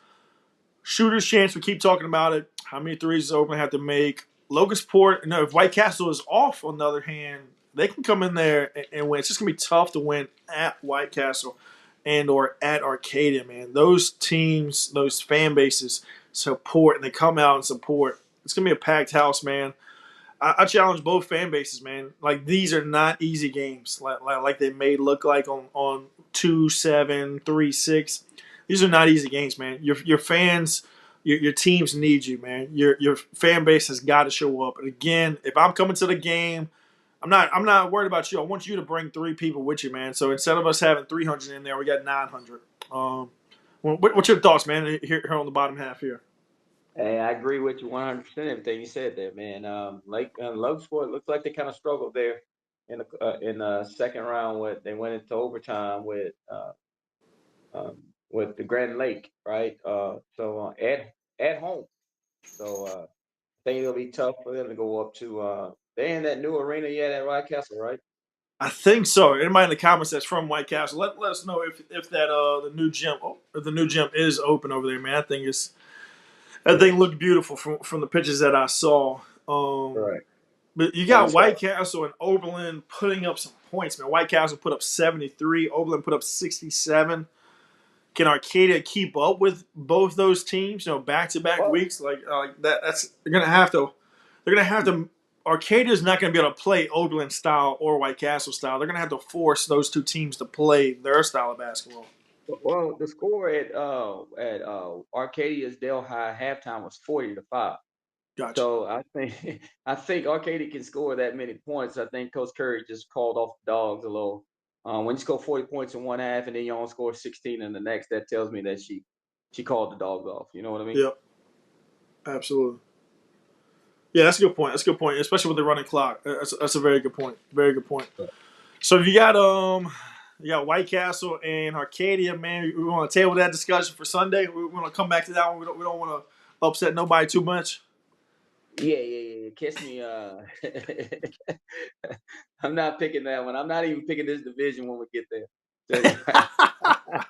[SPEAKER 1] Shooter's chance. We keep talking about it. How many threes does Oakland have to make? Logansport. No, if White Castle is off, on the other hand, they can come in there and win. It's just gonna be tough to win at White Castle and or at Arcadia, man. Those teams, those fan bases support, and they come out and support. It's gonna be a packed house, man. I challenge both fan bases, man. Like these are not easy games, like they may look like on 2-7, 3-6. These are not easy games, man. Your fans, your teams need you, man. Your fan base has got to show up. And again, if I'm coming to the game, I'm not worried about you. I want you to bring 3 people with you, man. So instead of us having 300 in there, we got 900. What's your thoughts, man? Here on the bottom half here.
[SPEAKER 2] Hey, I agree with you 100% everything you said there, man. Like Love Sport looks like they kind of struggled there in the second round. With they went into overtime with the Grand Lake, right? So at home. So I think it'll be tough for them to go up to. They in that new arena yet at White Castle, right?
[SPEAKER 1] I think so. Anybody in the comments that's from White Castle, let us know if that the new gym if the new gym is open over there, man. That thing looked beautiful from the pictures that I saw.
[SPEAKER 2] Right.
[SPEAKER 1] But you
[SPEAKER 2] And
[SPEAKER 1] got
[SPEAKER 2] it's got
[SPEAKER 1] White Castle and Oberlin putting up some points, man. White Castle put up 73, Oberlin put up 67. Can Arcadia keep up with both those teams? Back to back
[SPEAKER 2] well,
[SPEAKER 1] weeks like that. That's they're gonna have to. They're gonna have to. Arcadia's not gonna be able to play Oberlin style or White Castle style. They're gonna have to force those two teams to play their style of basketball.
[SPEAKER 2] well, the score at Arcadia's Dale High halftime was 40-5.
[SPEAKER 1] Gotcha.
[SPEAKER 2] So I think I think Arcadia can score that many points. I think Coach Curry just called off the dogs a little. When you score 40 points in one half and then you only score 16 in the next, that tells me that she called the dogs off. You know what I mean?
[SPEAKER 1] Yep. Absolutely. Yeah, that's a good point. That's a good point, especially with the running clock. That's a very good point. Very good point. So if you got White Castle and Arcadia, man. We want to table that discussion for Sunday. We want to come back to that one. We don't want to upset nobody too much.
[SPEAKER 2] Yeah. Kiss me. I'm not picking that one. I'm not even picking this division when we get there. Tell you right.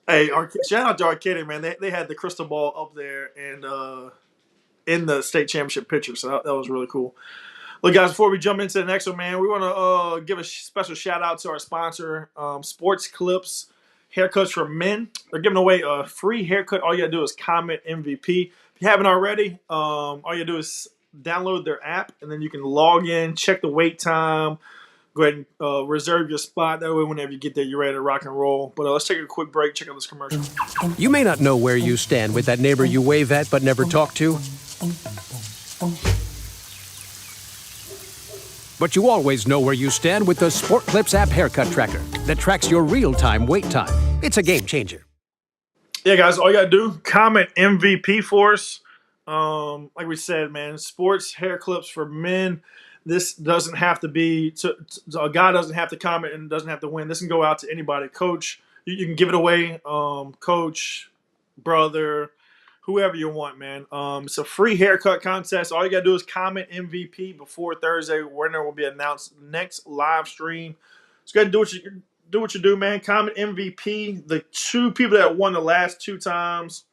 [SPEAKER 1] Hey, shout out to Arcadia, man. They had the crystal ball up there and in the state championship picture, so that was really cool. Look, guys, before we jump into the next one, man, we want to give a special shout out to our sponsor, Sports Clips Haircuts for Men. They're giving away a free haircut. All you got to do is comment MVP. If you haven't already, all you got to do is download their app, and then you can log in, check the wait time, go ahead and reserve your spot. That way, whenever you get there, you're ready to rock and roll. But let's take a quick break, check out this commercial.
[SPEAKER 3] You may not know where you stand with that neighbor you wave at but never talk to, but you always know where you stand with the Sport Clips app haircut tracker that tracks your real-time wait time. It's a game changer.
[SPEAKER 1] Yeah, guys, all you got to do, comment MVP for us. Like we said, man, sports hair clips for men. This doesn't have to be a guy doesn't have to comment and doesn't have to win. This can go out to anybody. Coach, you can give it away. Coach, brother, whoever you want, man. It's a free haircut contest. All you gotta do is comment MVP before Thursday. Winner will be announced next live stream. Just go ahead and do what you do, man. Comment MVP. The 2 people that won the last 2 times,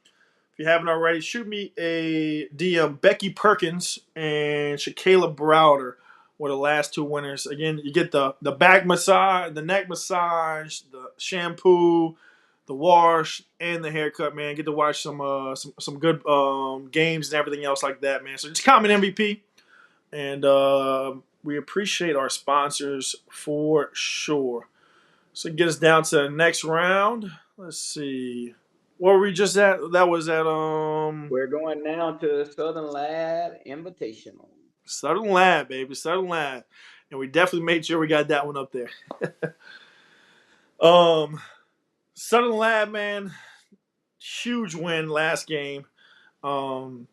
[SPEAKER 1] if you haven't already, shoot me a DM. Becky Perkins and Shakayla Browder were the last 2 winners. Again, you get the back massage, the neck massage, the shampoo, the wash, and the haircut, man. Get to watch some good games and everything else like that, man. So just comment MVP, and we appreciate our sponsors for sure. So get us down to the next round. Let's see. What were we just at? That was at
[SPEAKER 2] We're going now to Southern Lab Invitational.
[SPEAKER 1] Southern Lab, baby. Southern Lab. And we definitely made sure we got that one up there. um Southern Lab, man, huge win last game. Um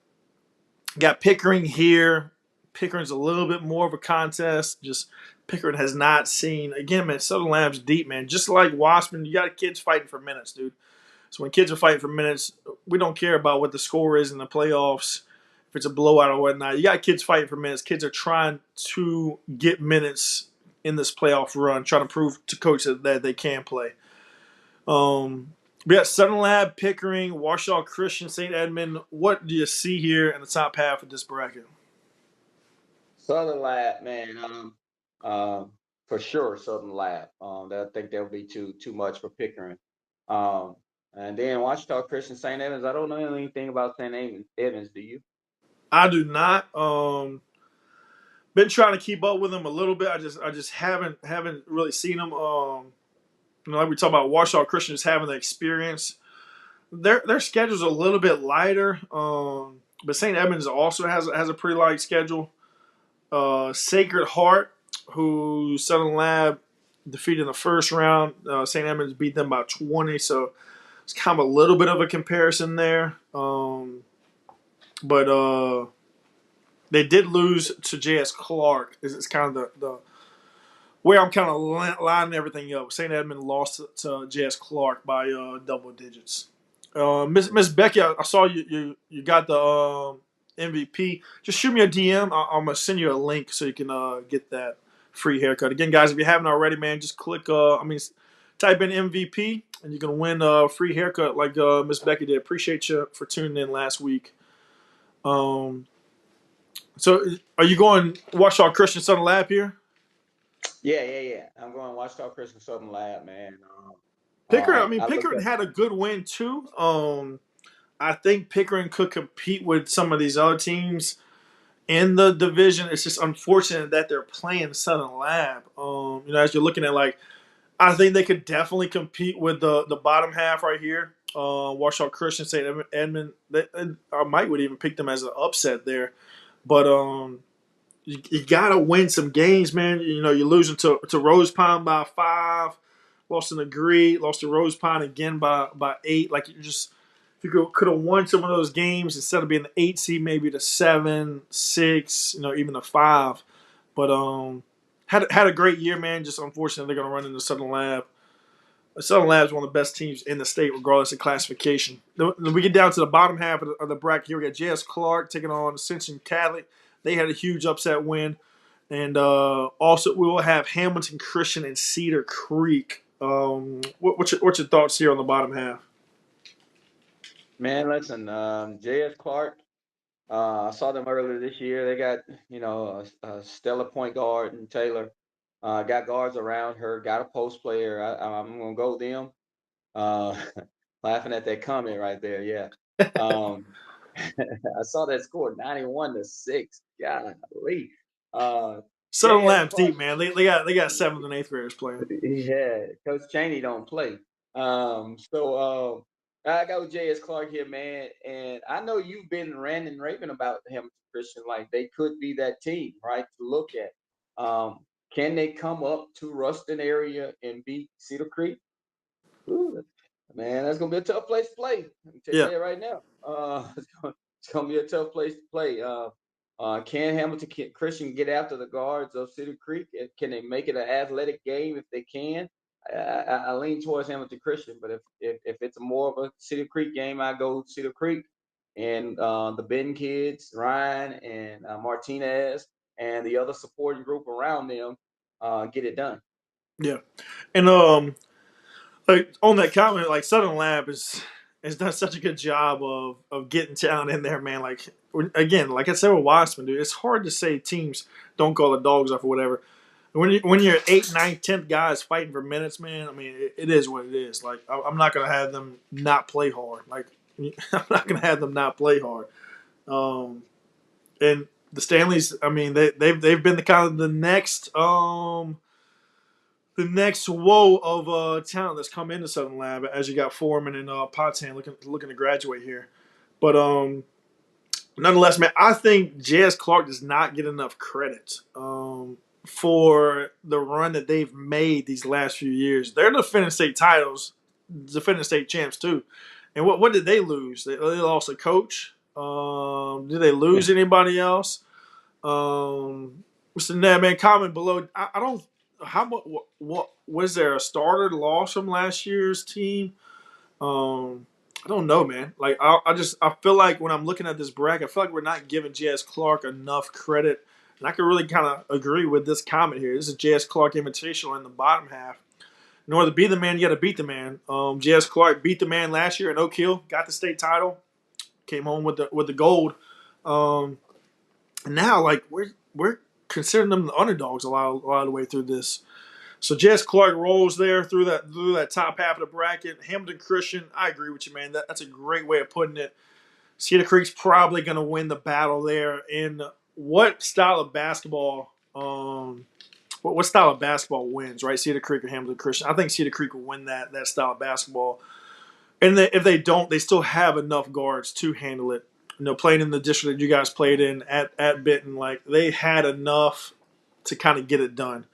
[SPEAKER 1] got Pickering here. Pickering's a little bit more of a contest. Just Pickering has not seen again, man. Southern Lab's deep, man. Just like Waspin, you got kids fighting for minutes, dude. So when kids are fighting for minutes, we don't care about what the score is in the playoffs, if it's a blowout or whatnot. You got kids fighting for minutes. Kids are trying to get minutes in this playoff run, trying to prove to coach that they can play. We got Southern Lab, Pickering, Washoe Christian, St. Edmund. What do you see here in the top half of this bracket?
[SPEAKER 2] Southern Lab, man. For sure, Southern Lab. I think that'll be too much for Pickering. Um, and then Washita Christian St. Evans. I don't know anything about St. Evans. Do you?
[SPEAKER 1] I do not. Been trying to keep up with them a little bit. I just haven't really seen them. Like we talk about Warsaw Christian just having the experience. Their schedule's a little bit lighter. But St. Edmunds also has a pretty light schedule. Sacred Heart, who Southern Lab defeated in the first round. St. Edmunds beat them by 20, so it's kind of a little bit of a comparison there. But they did lose to J.S. Clark. It's kind of the where I'm kind of lining everything up. St. Edmund lost to J.S. Clark by double digits. Miss Becky, I saw you got the MVP. Just shoot me a DM. I'm gonna send you a link so you can get that free haircut. Again, guys, if you haven't already, man, just click. Type in MVP and you can win a free haircut like Miss Becky did. Appreciate you for tuning in last week. Um, so are you going Washoe Christian Southern Lab here?
[SPEAKER 2] Yeah. I'm going to Watchdog Christian Southern Lab, man. I looked
[SPEAKER 1] Pickering
[SPEAKER 2] at.
[SPEAKER 1] had a good win too. I think Pickering could compete with some of these other teams in the division. It's just unfortunate that they're playing Southern Lab. As you're looking at I think they could definitely compete with the bottom half right here. Washoe Christian, St. Edmund. I might would even pick them as an upset there, but you gotta win some games, man. You're losing to Rose Pine by 5, lost in the Greed, lost to Rose Pine again by 8. Like if you could have won some of those games instead of being the 8 seed, maybe the 7, 6, even the 5. But had a great year, man. Just unfortunately they're gonna run into Southern Lab. Southern Lab is one of the best teams in the state, regardless of classification. Then we get down to the bottom half of the bracket here. We got J.S. Clark taking on Ascension Catholic. They had a huge upset win. And also, we will have Hamilton Christian and Cedar Creek. What's your thoughts here on the bottom half?
[SPEAKER 2] Man, listen, J.S. Clark. I saw them earlier this year. They got, a stellar point guard in Taylor. Got guards around her. Got a post player. I'm gonna go with them. Uh, laughing at that comment right there. Yeah. Um, I saw that score 91-6. Golly.
[SPEAKER 1] Southern
[SPEAKER 2] J.S.
[SPEAKER 1] Lab's
[SPEAKER 2] Clark.
[SPEAKER 1] deep, man. They got 7th and 8th graders playing.
[SPEAKER 2] Yeah, Coach Cheney don't play. I got with J.S. Clark here, man, and I know you've been ranting and raving about Hamilton Christian, like they could be that team, right? To look at. Can they come up to Ruston area and beat Cedar Creek? Ooh, man, that's gonna be a tough place to play. Let me tell you
[SPEAKER 1] Yeah,
[SPEAKER 2] that right now. It's gonna be a tough place to play. Can Christian get after the guards of Cedar Creek? Can they make it an athletic game if they can? I lean towards Hamilton Christian, but if it's more of a Cedar Creek game, I go Cedar Creek and the Ben kids, Ryan and Martinez, and the other supporting group around them get it done.
[SPEAKER 1] yeah. And on that comment, like Southern Lab has done such a good job of getting talent in there, man. Like again, like I said with Wiseman, dude, it's hard to say teams don't call the dogs off or whatever. When you're 8th, 9th, 10th guys fighting for minutes, man. I mean, it is what it is. Like I'm not gonna have them not play hard. Like I'm not gonna have them not play hard. And the Stanleys, I mean, they've been the kind of the next woe of talent that's come into Southern Lab as you got Foreman and Potan looking to graduate here. But nonetheless, man, I think J.S. Clark does not get enough credit for the run that they've made these last few years. They're defending state titles, defending state champs too. And what did they lose? They lost a coach. Did they lose anybody else? Mr. Ned, man, comment below. I don't. How much? What was there a starter loss from last year's team? I don't know, man. Like I feel like when I'm looking at this bracket, I feel like we're not giving J.S. Clark enough credit, and I can really kind of agree with this comment here. This is J.S. Clark Invitational in the bottom half. In order to be the man, you got to beat the man. J.S. Clark beat the man last year in Oak Hill, got the state title, came home with the gold. And now, like we're considering them the underdogs a lot of the way through this. So J.S. Clark rolls there through that top half of the bracket. Hamilton Christian, I agree with you, man. That's a great way of putting it. Cedar Creek's probably going to win the battle there. In what style of basketball? What style of basketball wins? Right, Cedar Creek or Hamilton Christian? I think Cedar Creek will win that style of basketball. And if they don't, they still have enough guards to handle it. Playing in the district that you guys played in at Benton, like they had enough to kind of get it done.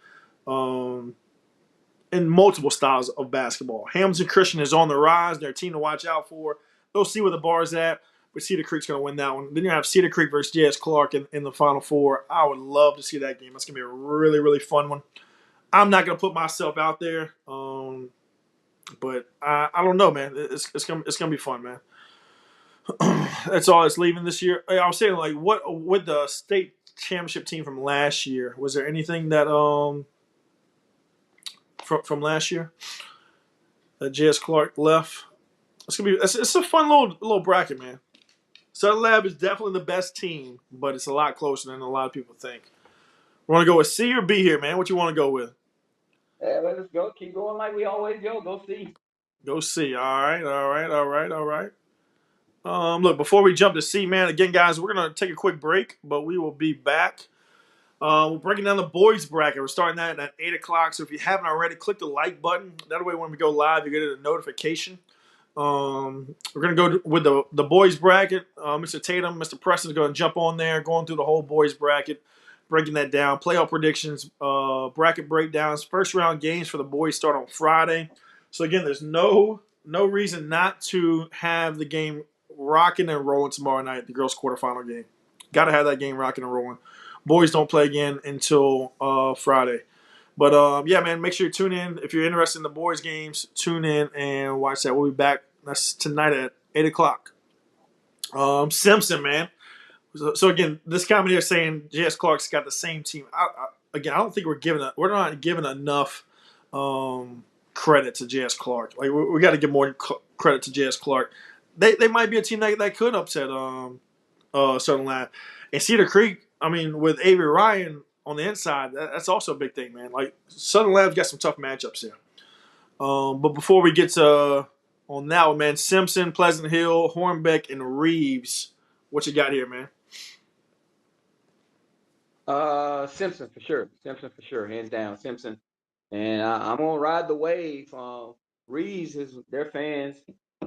[SPEAKER 1] In multiple styles of basketball. Hamilton Christian is on the rise. They're a team to watch out for. They'll see where the bar's at, but Cedar Creek's going to win that one. Then you have Cedar Creek versus J.S. Clark in the Final Four. I would love to see that game. That's going to be a really, really fun one. I'm not going to put myself out there, but I don't know, man. It's gonna be fun, man. That's all that's leaving this year. I was saying, like, what with the state championship team from last year? Was there anything that from last year that J.S. Clark left? It's a fun little bracket, man. Southern Lab is definitely the best team, but it's a lot closer than a lot of people think. Want to go with C or B here, man? What you want to go with?
[SPEAKER 2] Yeah, let us go. Keep going like we always go. Go see.
[SPEAKER 1] Go C. All right. Look, before we jump to C, man, again, guys, we're gonna take a quick break, but we will be back. We're breaking down the boys bracket. We're starting that at 8 o'clock. So if you haven't already, click the like button. That way, when we go live, you get a notification. We're gonna go with the boys bracket. Mr. Tatum, Mr. Preston's gonna jump on there, going through the whole boys bracket, breaking that down. Playoff predictions, bracket breakdowns. First round games for the boys start on Friday. So again, there's no reason not to have the game rocking and rolling tomorrow night. The girls' quarterfinal game. Got to have that game rocking and rolling. Boys don't play again until Friday. But yeah, man, make sure you tune in. If you're interested in the boys' games, tune in and watch that. We'll be back. That's tonight at 8 o'clock. Simpson, man. So again, this comment here saying J.S. Clark's got the same team. I don't think we're not giving enough credit to J.S. Clark. Like we got to give more credit to J.S. Clark. They might be a team that could upset Southern Lab. And Cedar Creek, I mean, with Avery Ryan on the inside, that's also a big thing, man. Like Southern Lab's got some tough matchups here. But before we get to on that one, man, Simpson, Pleasant Hill, Hornbeck, and Reeves. What you got here, man?
[SPEAKER 2] Simpson for sure. Simpson for sure. Hands down, Simpson. And I'm gonna ride the wave. Reeves is their fans.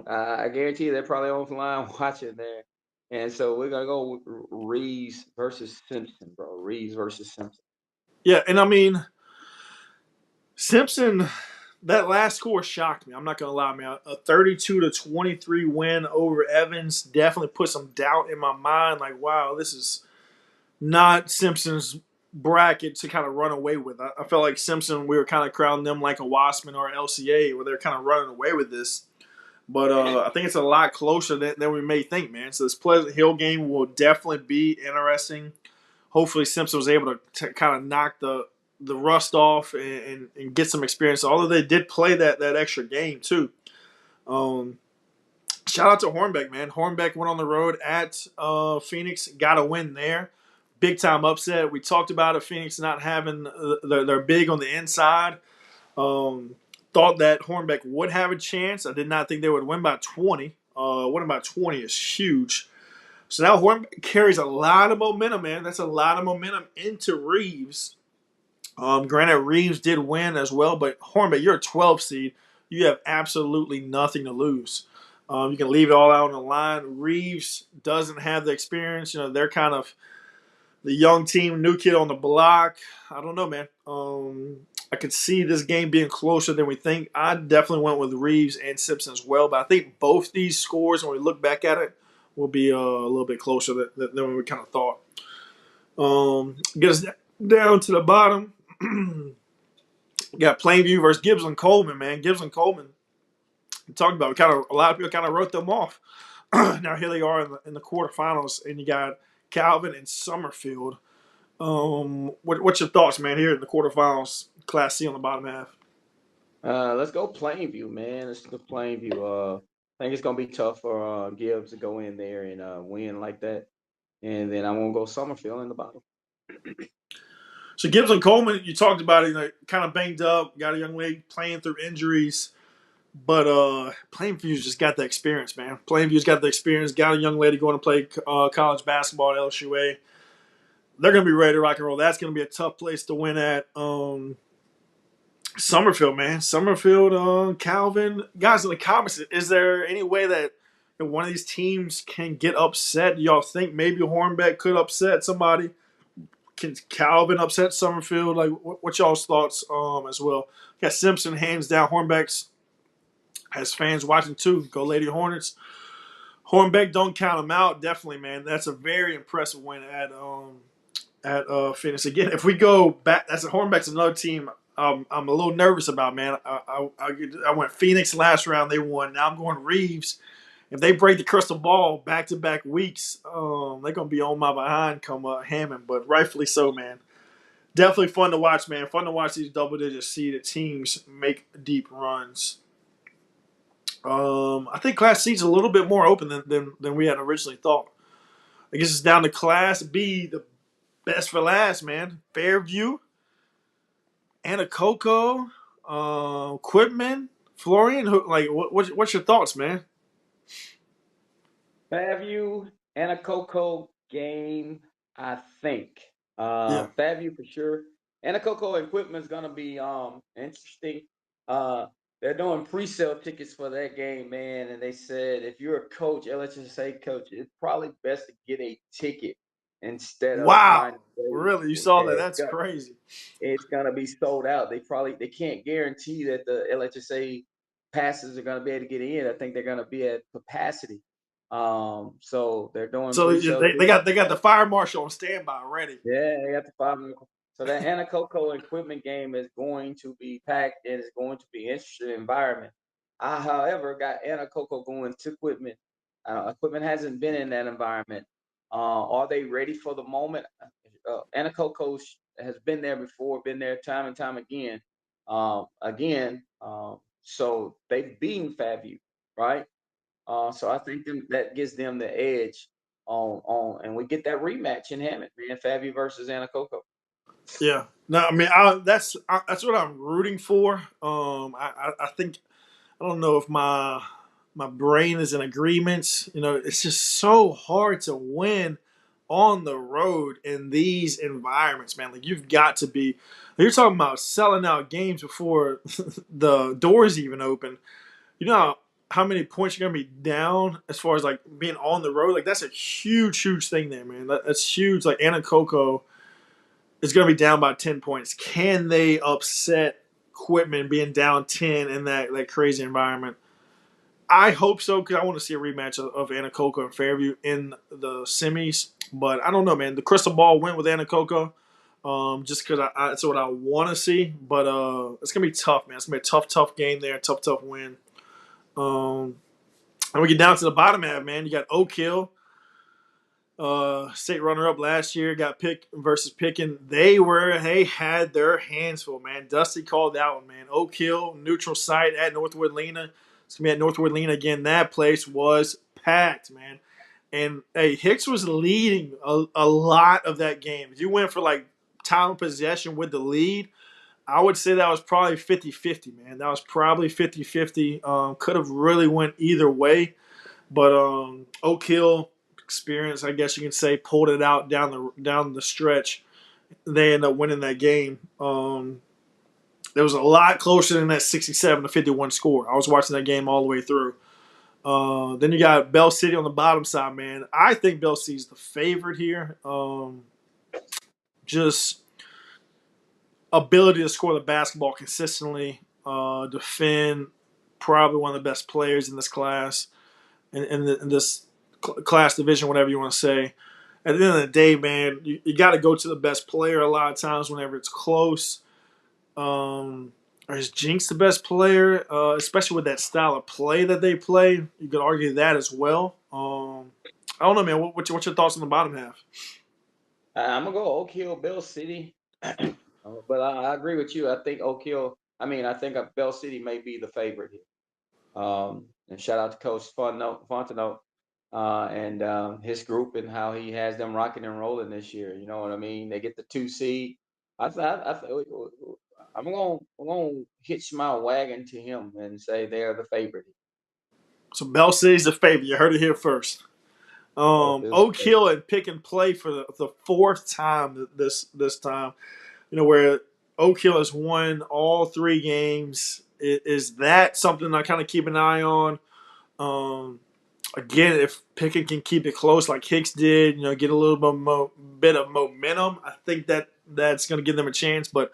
[SPEAKER 2] I guarantee you they're probably offline watching there. And so we're gonna go with Reeves versus Simpson, bro. Reeves versus Simpson.
[SPEAKER 1] Yeah, and I mean Simpson. That last score shocked me. I'm not gonna lie, man. A 32-23 win over Evans definitely put some doubt in my mind. Like, wow, this is not Simpson's bracket to kind of run away with. I felt like Simpson, we were kind of crowding them like a Wassman or LCA, where they're kind of running away with this. But I think it's a lot closer than we may think, man. So this Pleasant Hill game will definitely be interesting. Hopefully Simpson was able to kind of knock the rust off and get some experience. Although they did play that extra game too. Shout out to Hornbeck, man. Hornbeck went on the road at Phoenix, got a win there. Big time upset. We talked about it, Phoenix not having their big on the inside. Thought that Hornbeck would have a chance. I did not think they would win by 20. Winning by 20 is huge. So now Hornbeck carries a lot of momentum, man. That's a lot of momentum into Reeves. Granted, Reeves did win as well, but Hornbeck, you're a 12 seed. You have absolutely nothing to lose. You can leave it all out on the line. Reeves doesn't have the experience. They're kind of the young team, new kid on the block. I don't know, man. I could see this game being closer than we think. I definitely went with Reeves and Simpson as well, but I think both these scores, when we look back at it, will be a little bit closer than we kind of thought. Get us down to the bottom. Got Plainview versus Gibbs and Coleman, man. Gibbs and Coleman. We talked about a lot of people kind of wrote them off. Now here they are in the quarterfinals, and you got Calvin and Summerfield. What's your thoughts, man? Here in the quarterfinals, Class C on the bottom half.
[SPEAKER 2] Let's go Plainview, man. Let's go Plainview. I think it's gonna be tough for Gibbs to go in there and win like that. And then I'm gonna go Summerfield in the bottom.
[SPEAKER 1] So Gibbs and Coleman, you talked about it, kind of banged up, got a young lady playing through injuries. But Plainview's just got the experience, man. Plainview's got the experience. Got a young lady going to play college basketball at LSUA. They're going to be ready to rock and roll. That's going to be a tough place to win at. Summerfield, man. Summerfield, Calvin. Guys in the comments, is there any way that one of these teams can get upset? Do y'all think maybe Hornbeck could upset somebody? Can Calvin upset Summerfield? Like, what y'all's thoughts as well? Got Simpson, hands down. Hornbecks has fans watching too. Go Lady Hornets. Hornbeck, don't count them out. Definitely, man. That's a very impressive win at Phoenix. Again, if we go back, that's a Hornbeck's another team I'm a little nervous about, man. I went Phoenix last round. They won. Now I'm going Reeves. If they break the crystal ball back to back weeks, they're gonna be on my behind come Hammond. But rightfully so, man. Definitely fun to watch, man. Fun to watch these double digit seeded teams make deep runs. I think Class C is a little bit more open than we had originally thought. I guess it's down to Class B, the best for last, man. Fairview, Anacoco, Quitman, Florian. Like, what's your thoughts, man?
[SPEAKER 2] Fairview and a Coco game, I think.
[SPEAKER 1] Yeah.
[SPEAKER 2] Fairview for sure. And a Coco equipment is gonna be interesting. Uh, they're doing pre-sale tickets for that game, man. And they said if you're a coach, LHSA coach, it's probably best to get a ticket instead of
[SPEAKER 1] Wow.
[SPEAKER 2] trying to wait.
[SPEAKER 1] Really, you saw that?
[SPEAKER 2] Yeah,
[SPEAKER 1] That's crazy.
[SPEAKER 2] it's gonna be sold out. They can't guarantee that the LHSA passes are gonna be able to get in. I think they're gonna be at capacity. So they're doing
[SPEAKER 1] So
[SPEAKER 2] pre-sale tickets.
[SPEAKER 1] they got the fire marshal on standby already.
[SPEAKER 2] Yeah, they got the 5 minute. So that Anacoco equipment game is going to be packed and it's going to be an interesting environment. I, however, got Anacoco going to equipment. Equipment hasn't been in that environment. Are they ready for the moment? Anacoco has been there before, been there time and time again. So they've beaten Favu, right? So I think that gives them the edge and we get that rematch in Hammond, man. Favu versus Anacoco.
[SPEAKER 1] Yeah. No, I mean, that's what I'm rooting for. I think I don't know if my brain is in agreement. You know, it's just so hard to win on the road in these environments, man. Like you've got to be. You're talking about selling out games before the doors even open. You know how many points you're gonna be down as far as like being on the road. Like that's a huge thing there, man. That's huge. Like Anacoco is gonna be down by 10 points. Can they upset Quitman being down 10 in that crazy environment? I hope so because I want to see a rematch of Anacoco and Fairview in the semis. But I don't know, man. The crystal ball went with Anacoco just because that's what I want to see. But it's going to be tough, man. It's going to be a tough game there. Tough win. Um, and we get down to the bottom half, man. You got Oak Hill, state runner-up last year, got Pick versus Pickin. They had their hands full, man. Dusty called that one, man. Oak Hill, neutral site at Northwood Lena. It's gonna be at Northwood Lena again. That place was packed, man. And hey, Hicks was leading a lot of that game. If you went for like time of possession with the lead, I would say that was probably 50-50, man. That was probably 50-50. Could have really went either way. But Oak Hill experience, I guess you can say, pulled it out down the stretch. They end up winning that game. It was a lot closer than that 67-51 score. I was watching that game all the way through. Then you got Bell City on the bottom side, man. I think Bell City's the favorite here. Just ability to score the basketball consistently, defend. Probably one of the best players in this class, in this class division, whatever you want to say. At the end of the day, man, you got to go to the best player a lot of times whenever it's close. Or is Jinx the best player, especially with that style of play that they play? You could argue that as well. I don't know, man. What's your thoughts on the bottom half?
[SPEAKER 2] I'm gonna go Oak Hill, Bell City, but I agree with you. I think Oak Hill. I think Bell City may be the favorite here. And shout out to Coach Fontenot and his group and how he has them rocking and rolling this year. You know what I mean? They get the 2 seed. I, th- I, th- I'm gonna hitch my wagon to him and say they're the favorite.
[SPEAKER 1] So Bell City's the favorite. You heard it here first.
[SPEAKER 2] Is
[SPEAKER 1] Oak Hill and Pick and Play for the fourth time this time. Where Oak Hill has won all three games. Is that something I kind of keep an eye on? Um, Again, if Pickett can keep it close like Hicks did, get a little bit of momentum, I think that's going to give them a chance. But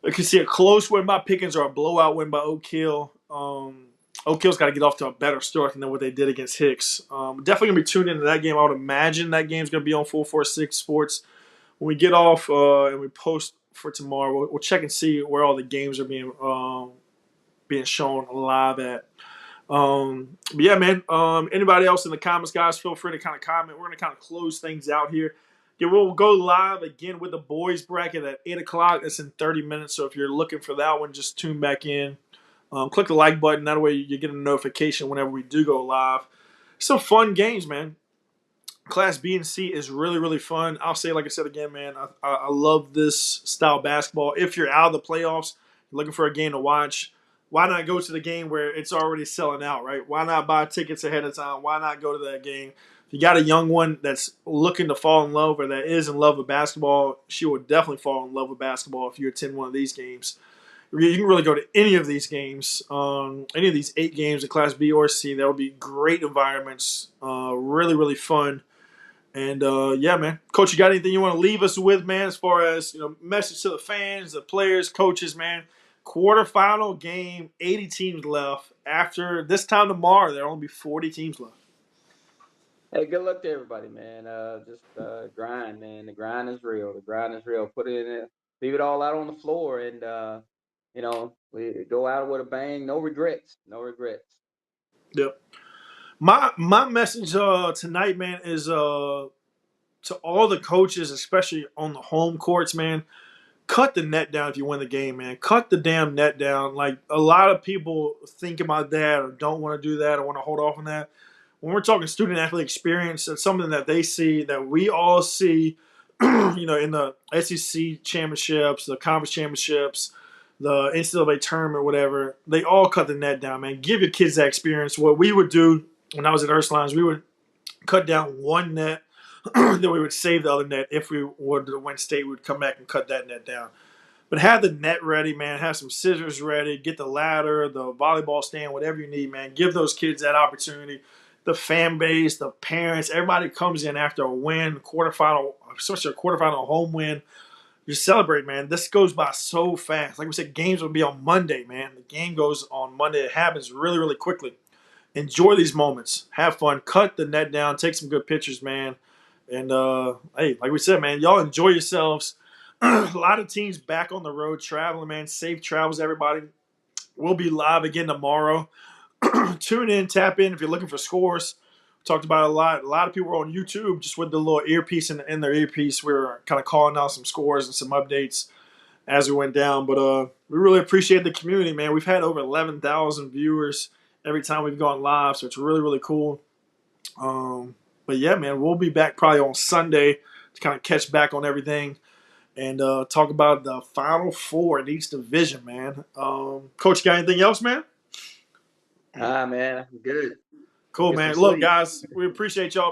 [SPEAKER 1] I can see a close win by Pickens or a blowout win by Oak Hill. Oak Hill's got to get off to a better start than what they did against Hicks. Definitely going to be tuned into that game. I would imagine that game's going to be on 446 Sports. When we get off and we post for tomorrow, we'll check and see where all the games are being shown live at. But yeah, man. Anybody else in the comments, guys, feel free to kind of comment. We're going to kind of close things out here. Yeah, we'll go live again with the boys bracket at 8 o'clock. That's in 30 minutes. So if you're looking for that one, just tune back in. Click the like button. That way you get a notification whenever we do go live. Some fun games, man. Class B and C is really, really fun. I'll say, like I said again, man, I love this style of basketball. If you're out of the playoffs, looking for a game to watch, why not go to the game where it's already selling out, right? Why not buy tickets ahead of time? Why not go to that game? If you got a young one that's looking to fall in love or that is in love with basketball, she will definitely fall in love with basketball if you attend one of these games. You can really go to any of these games, any of these 8 games in Class B or C. There will be great environments, really, really fun. And yeah, man, Coach, you got anything you want to leave us with, man? As far as message to the fans, the players, coaches, man. Quarterfinal game, 80 teams left. After this time tomorrow, there'll only be 40 teams left.
[SPEAKER 2] Hey, good luck to everybody, man. Just grind, man. The grind is real. The grind is real. Put it in it. Leave it all out on the floor, and we go out with a bang. No regrets. No regrets.
[SPEAKER 1] Yep. My message tonight, man, is to all the coaches, especially on the home courts, man. Cut the net down if you win the game, man. Cut the damn net down. Like a lot of people think about that or don't want to do that or want to hold off on that. When we're talking student athlete experience, it's something that they see, that we all see, in the SEC championships, the conference championships, the NCAA tournament, whatever. They all cut the net down, man. Give your kids that experience. What we would do when I was at Ursulines, we would cut down one net, then we would save the other net. If we were to win state, we would come back and cut that net down. But have the net ready, man. Have some scissors ready. Get the ladder, the volleyball stand, whatever you need, man. Give those kids that opportunity. The fan base, the parents, everybody comes in after a win, quarterfinal, especially a quarterfinal home win. You celebrate, man. This goes by so fast. Like we said, games will be on Monday, man. The game goes on Monday. It happens really, really quickly. Enjoy these moments. Have fun. Cut the net down. Take some good pictures, man. And hey, like we said, man, y'all enjoy yourselves. A lot of teams back on the road traveling, man. Safe travels, everybody. We'll be live again tomorrow. Tune in, tap in if you're looking for scores. We talked about it a lot. A lot of people were on YouTube just with the little earpiece in their earpiece. We were kind of calling out some scores and some updates as we went down. But we really appreciate the community, man. We've had over 11,000 viewers every time we've gone live, so it's really, really cool. But yeah, man, we'll be back probably on Sunday to kind of catch back on everything and talk about the Final Four in each division, man. Coach, got anything else, man?
[SPEAKER 2] Man, I'm good. Go
[SPEAKER 1] Cool,
[SPEAKER 2] get some
[SPEAKER 1] man. Look,
[SPEAKER 2] sleep.
[SPEAKER 1] guys, we appreciate y'all, man.